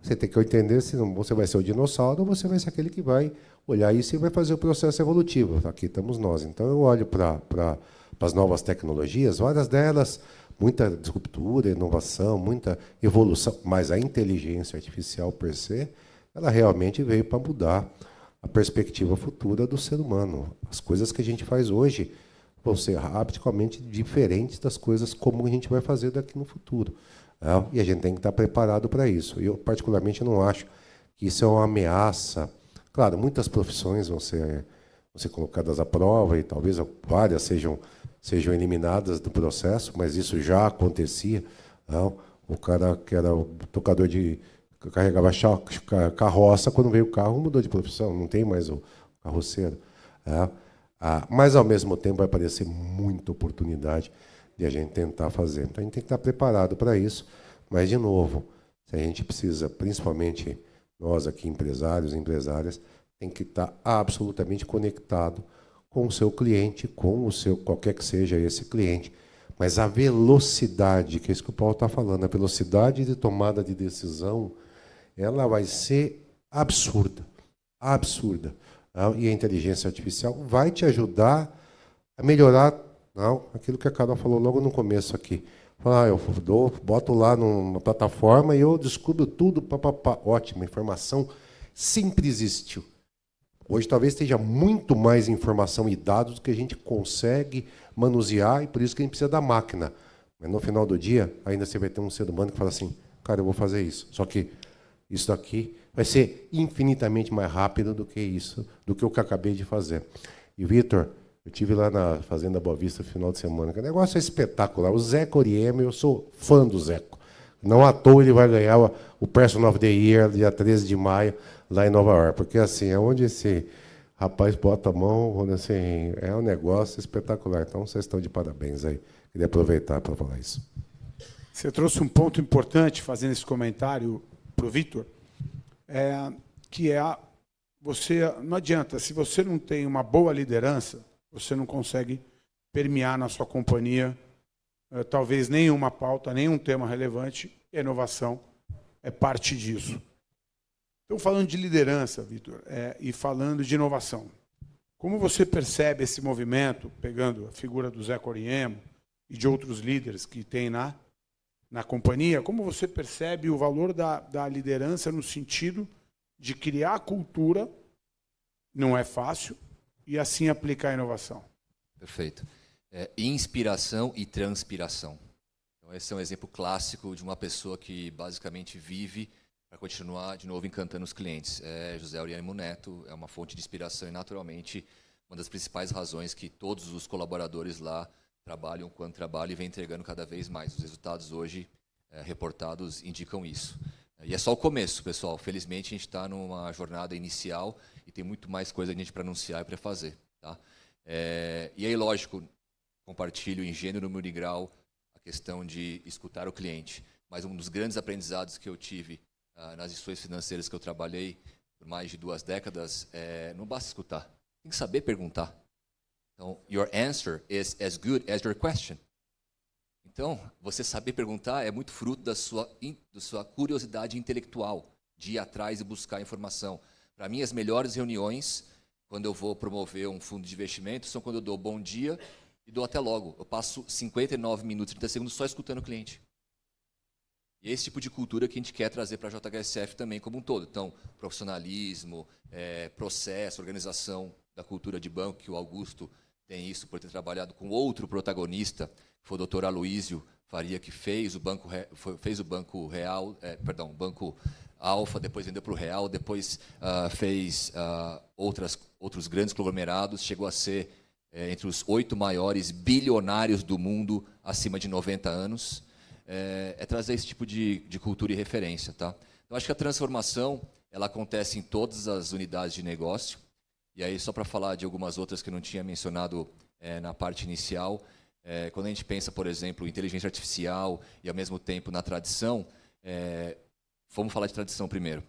Você tem que entender se você vai ser o dinossauro ou você vai ser aquele que vai olhar isso e vai fazer o processo evolutivo. Aqui estamos nós. Então, eu olho para as novas tecnologias, várias delas, muita disruptura, inovação, muita evolução, mas a inteligência artificial, per se, ela realmente veio para mudar a perspectiva futura do ser humano. As coisas que a gente faz hoje vão ser radicalmente diferentes das coisas como a gente vai fazer daqui no futuro. E a gente tem que estar preparado para isso. Eu, particularmente, não acho que isso é uma ameaça. Claro, muitas profissões vão ser colocadas à prova e talvez várias sejam eliminadas do processo, mas isso já acontecia. O cara que era o tocador de... carregava carroça, quando veio o carro, mudou de profissão, não tem mais o carroceiro. Mas, ao mesmo tempo, vai aparecer muita oportunidade de a gente tentar fazer. Então, a gente tem que estar preparado para isso. Mas, de novo, se a gente precisa, principalmente nós aqui, empresários e empresárias, tem que estar absolutamente conectado com o seu cliente, com o seu, qualquer que seja esse cliente. Mas a velocidade, que é isso que o Paulo está falando, a velocidade de tomada de decisão, ela vai ser absurda, absurda. E a inteligência artificial vai te ajudar a melhorar aquilo que a Carol falou logo no começo aqui. Eu boto lá numa plataforma e eu descubro tudo, ótimo, a informação sempre existiu. Hoje talvez esteja muito mais informação e dados do que a gente consegue manusear e por isso que a gente precisa da máquina. Mas no final do dia, ainda você vai ter um ser humano que fala assim, cara, eu vou fazer isso. Só que isso daqui vai ser infinitamente mais rápido do que isso, do que o que eu acabei de fazer. E, Vitor, eu estive lá na Fazenda Boa Vista no final de semana, que o negócio é espetacular. O Zeco Oriema, eu sou fã do Zeco. Não à toa ele vai ganhar o Person of the Year, dia 13 de maio, lá em Nova York. Porque, assim, é onde esse rapaz bota a mão, assim, é um negócio espetacular. Então, vocês estão de parabéns aí. Queria aproveitar para falar isso. Você trouxe um ponto importante, fazendo esse comentário para o Vitor, que é você não adianta, se você não tem uma boa liderança, você não consegue permear na sua companhia talvez nenhuma pauta, nenhum tema relevante, e a inovação é parte disso. Então, falando de liderança, Vitor, e falando de inovação, como você percebe esse movimento, pegando a figura do Zé Coriemo e de outros líderes que tem na companhia, como você percebe o valor da liderança no sentido de criar cultura, não é fácil, e assim aplicar a inovação? Perfeito. Inspiração e transpiração. Então, esse é um exemplo clássico de uma pessoa que basicamente vive para continuar, de novo, encantando os clientes. José Auriemo Neto é uma fonte de inspiração e, naturalmente, uma das principais razões que todos os colaboradores lá trabalham quando trabalham e vem entregando cada vez mais. Os resultados hoje reportados indicam isso. E é só o começo, pessoal. Felizmente, a gente está numa jornada inicial e tem muito mais coisa a gente para anunciar e para fazer. Tá? E aí, lógico, compartilho em gênero, número e grau a questão de escutar o cliente. Mas um dos grandes aprendizados que eu tive nas instituições financeiras que eu trabalhei por mais de 2 décadas não basta escutar, tem que saber perguntar. Então, your answer is as good as your question. Então, você saber perguntar é muito fruto da sua curiosidade intelectual, de ir atrás e buscar informação. Para mim, as melhores reuniões, quando eu vou promover um fundo de investimento, são quando eu dou bom dia e dou até logo. Eu passo 59 minutos, 30 segundos só escutando o cliente. E é esse tipo de cultura que a gente quer trazer para a JHSF também como um todo. Então, profissionalismo, processo, organização da cultura de banco, que o Augusto tem isso por ter trabalhado com outro protagonista, que foi o Dr. Aloísio Faria, que fez o Banco Real, o Banco Alfa, depois vendeu para o Real, depois fez outros grandes conglomerados, chegou a ser entre os 8 maiores bilionários do mundo acima de 90 anos. Trazer esse tipo de cultura e referência. Tá? Eu acho que a transformação ela acontece em todas as unidades de negócio. E aí, só para falar de algumas outras que eu não tinha mencionado na parte inicial, quando a gente pensa, por exemplo, em inteligência artificial e, ao mesmo tempo, na tradição, vamos falar de tradição primeiro.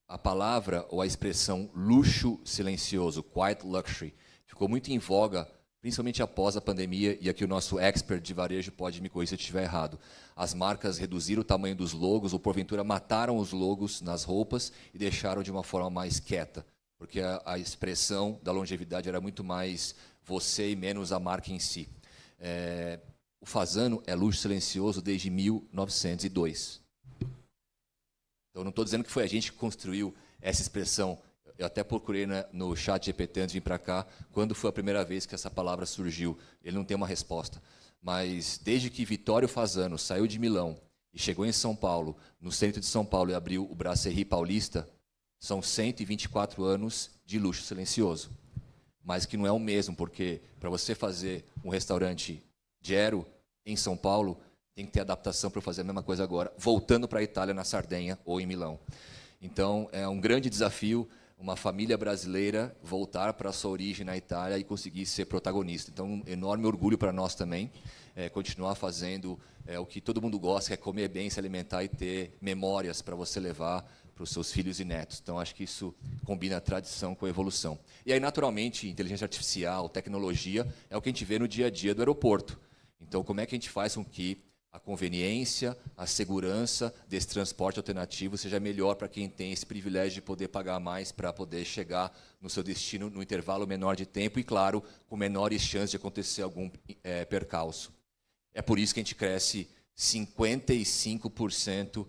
A palavra ou a expressão luxo silencioso, quiet luxury, ficou muito em voga, principalmente após a pandemia, e aqui o nosso expert de varejo pode me corrigir se eu estiver errado. As marcas reduziram o tamanho dos logos, ou porventura mataram os logos nas roupas e deixaram de uma forma mais quieta, porque a expressão da longevidade era muito mais você e menos a marca em si. O Fasano é luxo silencioso desde 1902. Então, não estou dizendo que foi a gente que construiu essa expressão. Eu até procurei no chat GPT antes de vir para cá, quando foi a primeira vez que essa palavra surgiu. Ele não tem uma resposta. Mas desde que Vittorio Fasano saiu de Milão e chegou em São Paulo, no centro de São Paulo, e abriu o Brasserie Paulista, são 124 anos de luxo silencioso. Mas que não é o mesmo, porque para você fazer um restaurante Gero em São Paulo, tem que ter adaptação para fazer a mesma coisa agora, voltando para a Itália, na Sardenha ou em Milão. Então, é um grande desafio uma família brasileira voltar para a sua origem na Itália e conseguir ser protagonista. Então, um enorme orgulho para nós também, continuar fazendo o que todo mundo gosta, que é comer bem, se alimentar e ter memórias para você levar para os seus filhos e netos. Então, acho que isso combina a tradição com a evolução. E aí, naturalmente, inteligência artificial, tecnologia, é o que a gente vê no dia a dia do aeroporto. Então, como é que a gente faz com que a conveniência, a segurança desse transporte alternativo seja melhor para quem tem esse privilégio de poder pagar mais para poder chegar no seu destino no intervalo menor de tempo e, claro, com menores chances de acontecer algum percalço. É por isso que a gente cresce 55%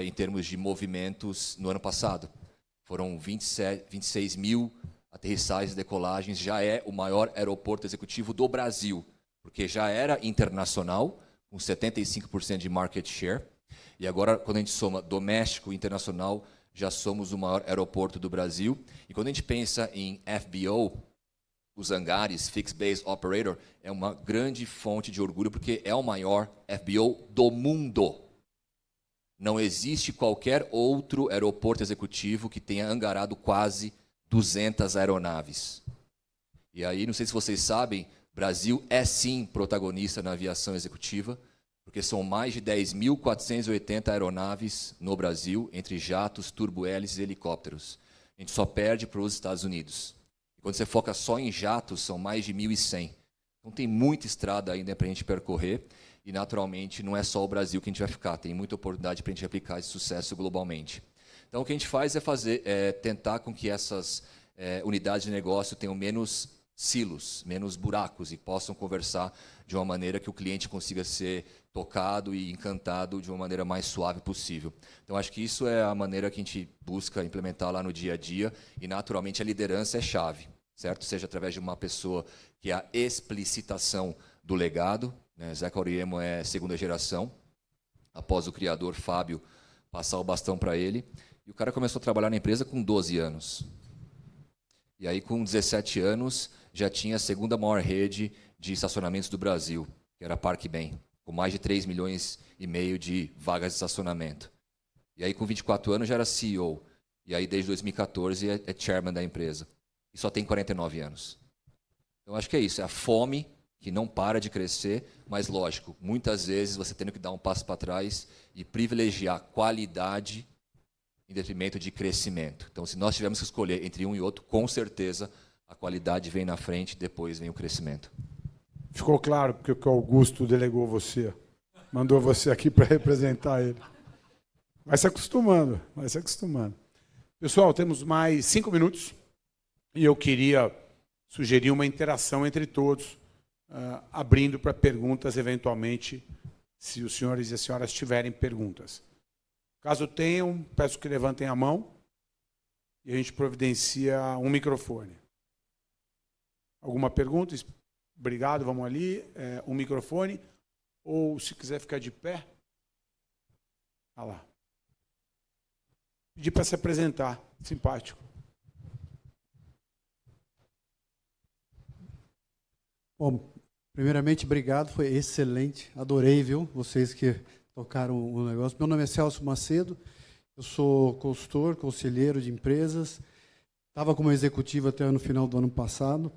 em termos de movimentos no ano passado. Foram 26 mil aterrissagens e decolagens, já é o maior aeroporto executivo do Brasil, porque já era internacional, com 75% de market share, e agora, quando a gente soma doméstico e internacional, já somos o maior aeroporto do Brasil. E quando a gente pensa em FBO, os hangares, Fixed Base Operator, é uma grande fonte de orgulho, porque é o maior FBO do mundo. Não existe qualquer outro aeroporto executivo que tenha angarado quase 200 aeronaves. E aí, não sei se vocês sabem, Brasil é sim protagonista na aviação executiva, porque são mais de 10.480 aeronaves no Brasil, entre jatos, turbohélices e helicópteros. A gente só perde para os Estados Unidos. E quando você foca só em jatos, são mais de 1.100. Então tem muita estrada ainda para a gente percorrer, e naturalmente não é só o Brasil que a gente vai ficar, tem muita oportunidade para a gente aplicar esse sucesso globalmente. Então o que a gente faz é tentar com que essas unidades de negócio tenham menos silos, menos buracos e possam conversar de uma maneira que o cliente consiga ser tocado e encantado de uma maneira mais suave possível. Então, acho que isso é a maneira que a gente busca implementar lá no dia a dia e, naturalmente, a liderança é chave, certo? Seja através de uma pessoa que é a explicitação do legado, né? Zeca Auriemo é segunda geração, após o criador Fábio passar o bastão para ele, e o cara começou a trabalhar na empresa com 12 anos. E aí, com 17 anos, já tinha a segunda maior rede de estacionamentos do Brasil, que era a Parque Bem, com mais de 3,5 milhões de vagas de estacionamento. E aí, com 24 anos, já era CEO. E aí, desde 2014, é chairman da empresa. E só tem 49 anos. Então, acho que é isso. É a fome que não para de crescer, mas, lógico, muitas vezes você tendo que dar um passo para trás e privilegiar qualidade em detrimento de crescimento. Então, se nós tivermos que escolher entre um e outro, com certeza, a qualidade vem na frente, depois vem o crescimento. Ficou claro porque o Augusto delegou você, mandou você aqui para representar ele. Vai se acostumando, vai se acostumando. Pessoal, temos mais 5 minutos e eu queria sugerir uma interação entre todos, abrindo para perguntas, eventualmente, se os senhores e as senhoras tiverem perguntas. Caso tenham, peço que levantem a mão e a gente providencia um microfone. Alguma pergunta? Obrigado, vamos ali. Um microfone. Ou, se quiser ficar de pé. Olha lá. Pedir para se apresentar. Simpático. Bom, primeiramente, obrigado. Foi excelente. Adorei, viu? Vocês que tocaram o negócio. Meu nome é Celso Macedo. Eu sou consultor, conselheiro de empresas. Estava como executivo até no final do ano passado.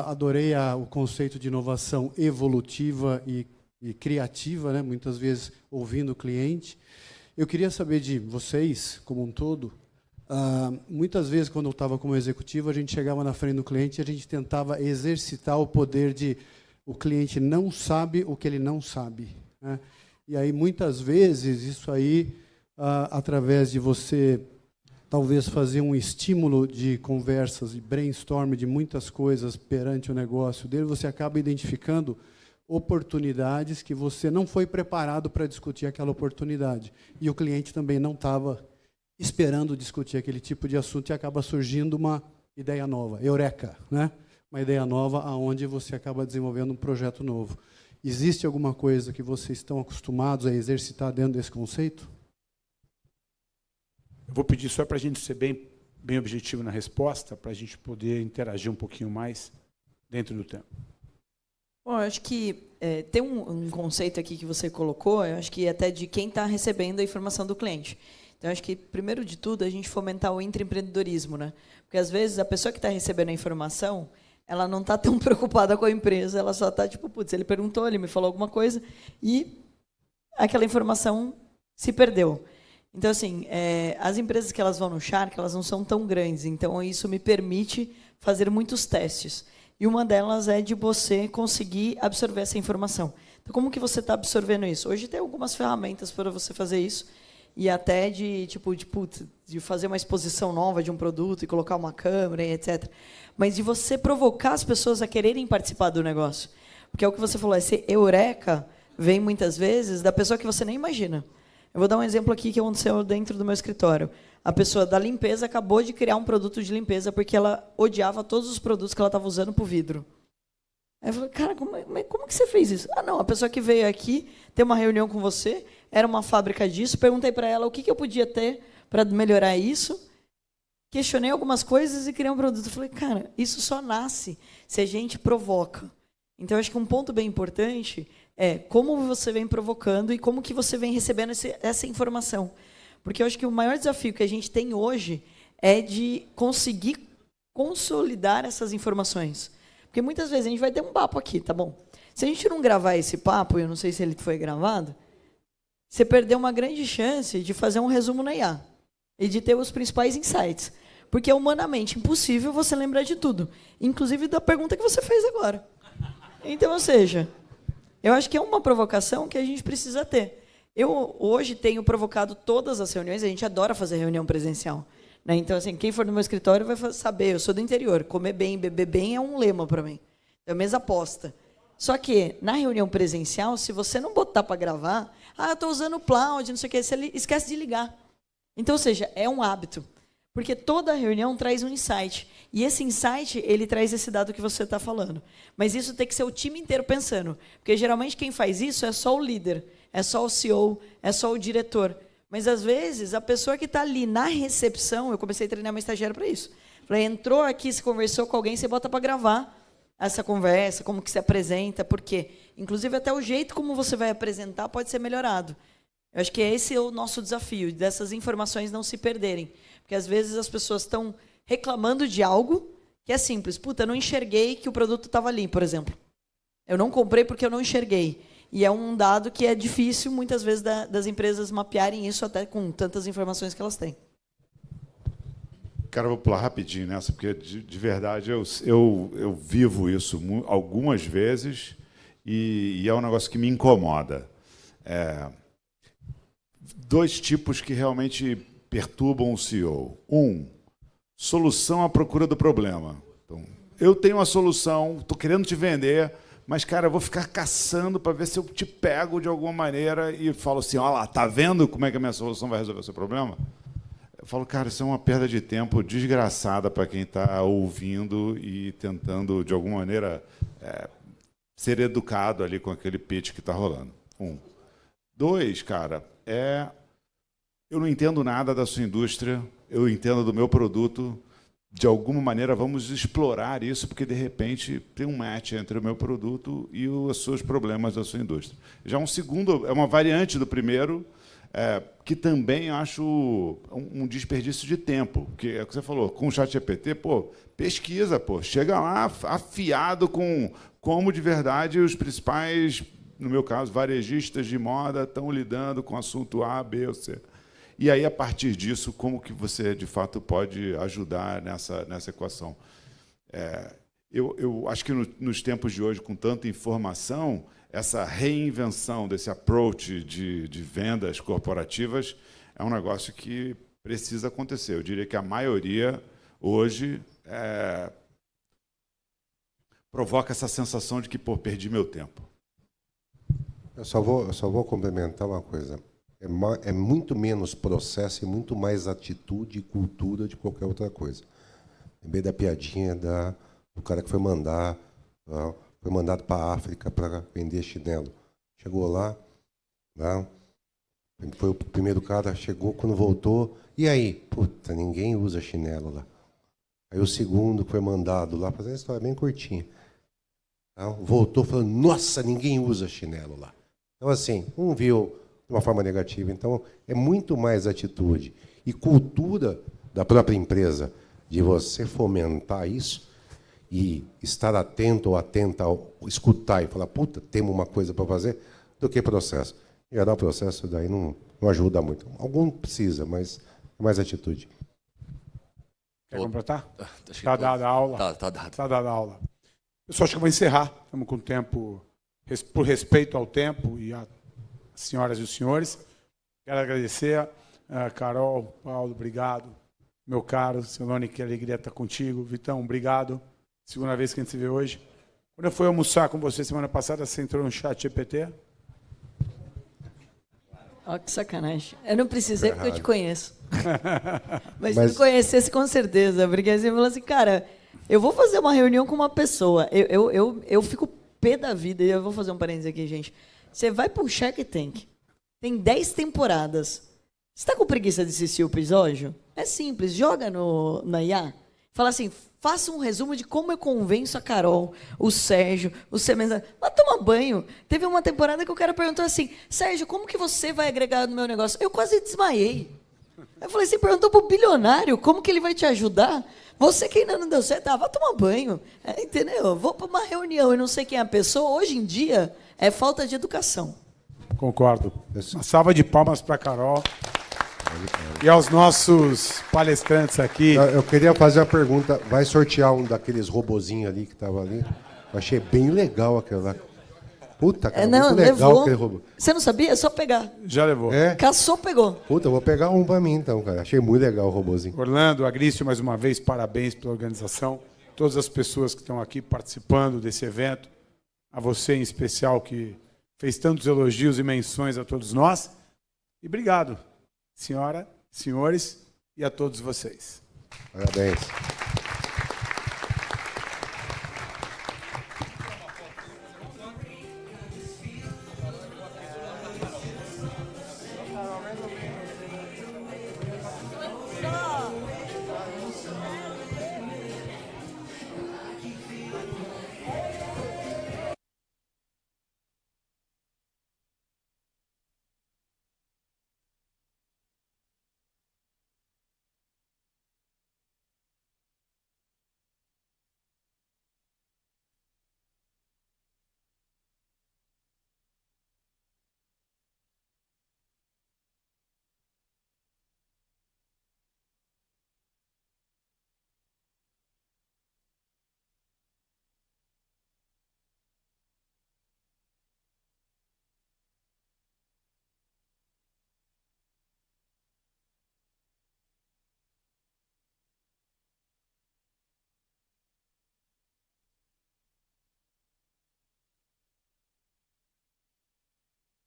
Adorei o conceito de inovação evolutiva e criativa, né? Muitas vezes ouvindo o cliente. Eu queria saber de vocês, como um todo, muitas vezes, quando eu estava como executivo, a gente chegava na frente do cliente e a gente tentava exercitar o poder de o cliente não sabe o que ele não sabe, né? E aí, muitas vezes, isso aí, através de você talvez fazer um estímulo de conversas e brainstorm de muitas coisas perante o negócio dele, você acaba identificando oportunidades que você não foi preparado para discutir aquela oportunidade. E o cliente também não estava esperando discutir aquele tipo de assunto e acaba surgindo uma ideia nova, eureka, né? Uma ideia nova aonde você acaba desenvolvendo um projeto novo. Existe alguma coisa que vocês estão acostumados a exercitar dentro desse conceito? Eu vou pedir só para a gente ser bem objetivo na resposta, para a gente poder interagir um pouquinho mais dentro do tempo. Bom, eu acho que tem um conceito aqui que você colocou, eu acho que até de quem está recebendo a informação do cliente. Então, eu acho que, primeiro de tudo, a gente fomentar o intraempreendedorismo, né? Porque, às vezes, a pessoa que está recebendo a informação, ela não está tão preocupada com a empresa, ela só está tipo, putz, ele perguntou, ele me falou alguma coisa, e aquela informação se perdeu. Então, assim, as empresas que elas vão no Shark, elas não são tão grandes, então isso me permite fazer muitos testes. E uma delas é de você conseguir absorver essa informação. Então, como que você está absorvendo isso? Hoje tem algumas ferramentas para você fazer isso, e até de fazer uma exposição nova de um produto e colocar uma câmera, etc. Mas de você provocar as pessoas a quererem participar do negócio. Porque é o que você falou, esse eureka vem muitas vezes da pessoa que você nem imagina. Eu vou dar um exemplo aqui que aconteceu dentro do meu escritório. A pessoa da limpeza acabou de criar um produto de limpeza porque ela odiava todos os produtos que ela estava usando para o vidro. Aí eu falei, cara, como que você fez isso? Ah, não, a pessoa que veio aqui ter uma reunião com você, era uma fábrica disso, perguntei para ela o que eu podia ter para melhorar isso, questionei algumas coisas e criei um produto. Eu falei, cara, isso só nasce se a gente provoca. Então, eu acho que um ponto bem importante é como você vem provocando e como que você vem recebendo essa informação. Porque eu acho que o maior desafio que a gente tem hoje é de conseguir consolidar essas informações. Porque muitas vezes a gente vai ter um papo aqui, tá bom? Se a gente não gravar esse papo, eu não sei se ele foi gravado, você perdeu uma grande chance de fazer um resumo na IA e de ter os principais insights. Porque é humanamente impossível você lembrar de tudo, inclusive da pergunta que você fez agora. Então, ou seja, eu acho que é uma provocação que a gente precisa ter. Eu hoje tenho provocado todas as reuniões, a gente adora fazer reunião presencial. Né? Então, assim, quem for no meu escritório vai saber, eu sou do interior, comer bem, beber bem é um lema para mim. É a mesa aposta. Só que, na reunião presencial, se você não botar para gravar, eu estou usando o cloud, não sei o quê, você esquece de ligar. Então, ou seja, é um hábito. Porque toda reunião traz um insight. E esse insight, ele traz esse dado que você está falando. Mas isso tem que ser o time inteiro pensando. Porque, geralmente, quem faz isso é só o líder, é só o CEO, é só o diretor. Mas, às vezes, a pessoa que está ali na recepção, eu comecei a treinar meu estagiário para isso. Falei, entrou aqui, se conversou com alguém, você bota para gravar essa conversa, como que se apresenta, por quê? Inclusive, até o jeito como você vai apresentar pode ser melhorado. Eu acho que esse é o nosso desafio, dessas informações não se perderem. Porque, às vezes, as pessoas estão reclamando de algo que é simples. Puta, eu não enxerguei que o produto estava ali, por exemplo. Eu não comprei porque eu não enxerguei. E é um dado que é difícil, muitas vezes, das empresas mapearem isso até com tantas informações que elas têm. Cara, eu vou pular rapidinho nessa, porque, de verdade, eu vivo isso algumas vezes e é um negócio que me incomoda. Dois tipos que realmente perturbam o CEO. Solução à procura do problema. Então, eu tenho uma solução, estou querendo te vender, mas, cara, eu vou ficar caçando para ver se eu te pego de alguma maneira e falo assim, olha lá, tá vendo como é que a minha solução vai resolver o seu problema? Eu falo, cara, isso é uma perda de tempo desgraçada para quem está ouvindo e tentando, de alguma maneira, ser educado ali com aquele pitch que está rolando. 2, cara, eu não entendo nada da sua indústria, eu entendo do meu produto, de alguma maneira vamos explorar isso, porque de repente tem um match entre o meu produto e os seus problemas da sua indústria. Já um segundo, é uma variante do primeiro, que também acho um desperdício de tempo, que é o que você falou, com o ChatGPT, pesquisa, chega lá afiado com como de verdade os principais, no meu caso, varejistas de moda estão lidando com o assunto A, B ou C. E aí, a partir disso, como que você, de fato, pode ajudar nessa equação? Eu acho que nos tempos de hoje, com tanta informação, essa reinvenção desse approach de vendas corporativas é um negócio que precisa acontecer. Eu diria que a maioria, hoje, provoca essa sensação de que, perdi meu tempo. Eu só vou complementar uma coisa. É muito menos processo e muito mais atitude e cultura de qualquer outra coisa. Lembrei da piadinha do cara que foi mandado para a África para vender chinelo. Chegou lá, foi o primeiro cara, chegou, quando voltou, e aí? Puta, ninguém usa chinelo lá. Aí o segundo que foi mandado lá, fazendo uma história bem curtinha. Voltou falando, nossa, ninguém usa chinelo lá. Então, assim, viu de uma forma negativa. Então, é muito mais atitude e cultura da própria empresa de você fomentar isso e estar atento ou atenta ao escutar e falar, puta, temos uma coisa para fazer, do que processo. E gerar o processo daí não ajuda muito. Algum precisa, mas é mais atitude. Quer completar? Está dada a aula? Está dado. Está dada a aula. Eu só acho que eu vou encerrar. Estamos com o tempo, por respeito ao tempo e a senhoras e os senhores. Quero agradecer a Carol, Paulo, obrigado. Meu caro, Silone, que alegria estar contigo. Vitão, obrigado. Segunda vez que a gente se vê hoje. Quando eu fui almoçar com você semana passada, você entrou no ChatGPT? Olha que sacanagem. Eu não precisei porque eu te conheço. Mas se eu conhecesse, com certeza. Porque você falou assim, cara, eu vou fazer uma reunião com uma pessoa. Eu fico pé da vida. E eu vou fazer um parênteses aqui, gente. Você vai para o Shark Tank. Tem 10 temporadas. Você está com preguiça de assistir o episódio? É simples. Joga na IA. Fala assim, faça um resumo de como eu convenço a Carol, o Sérgio, o Semestre. Vai tomar banho. Teve uma temporada que o cara perguntou assim, Sérgio, como que você vai agregar no meu negócio? Eu quase desmaiei. Eu falei, você perguntou pro bilionário como que ele vai te ajudar? Você que ainda não deu certo, vai tomar banho. Entendeu? Vou para uma reunião e não sei quem é a pessoa. Hoje em dia, é falta de educação. Concordo. Uma salva de palmas para a Carol. E aos nossos palestrantes aqui. Eu queria fazer uma pergunta. Vai sortear um daqueles robozinhos ali que estava ali? Eu achei bem legal aquele lá. Puta, cara, não, muito legal levou. aquele robô. Você não sabia? É só pegar. Já levou. É? Caçou, pegou. Puta, eu vou pegar um para mim então, cara. Achei muito legal o robozinho. Orlando, Agrício, mais uma vez, parabéns pela organização. Todas as pessoas que estão aqui participando desse evento. A você em especial que fez tantos elogios e menções a todos nós. E obrigado, senhora, senhores e a todos vocês. Parabéns.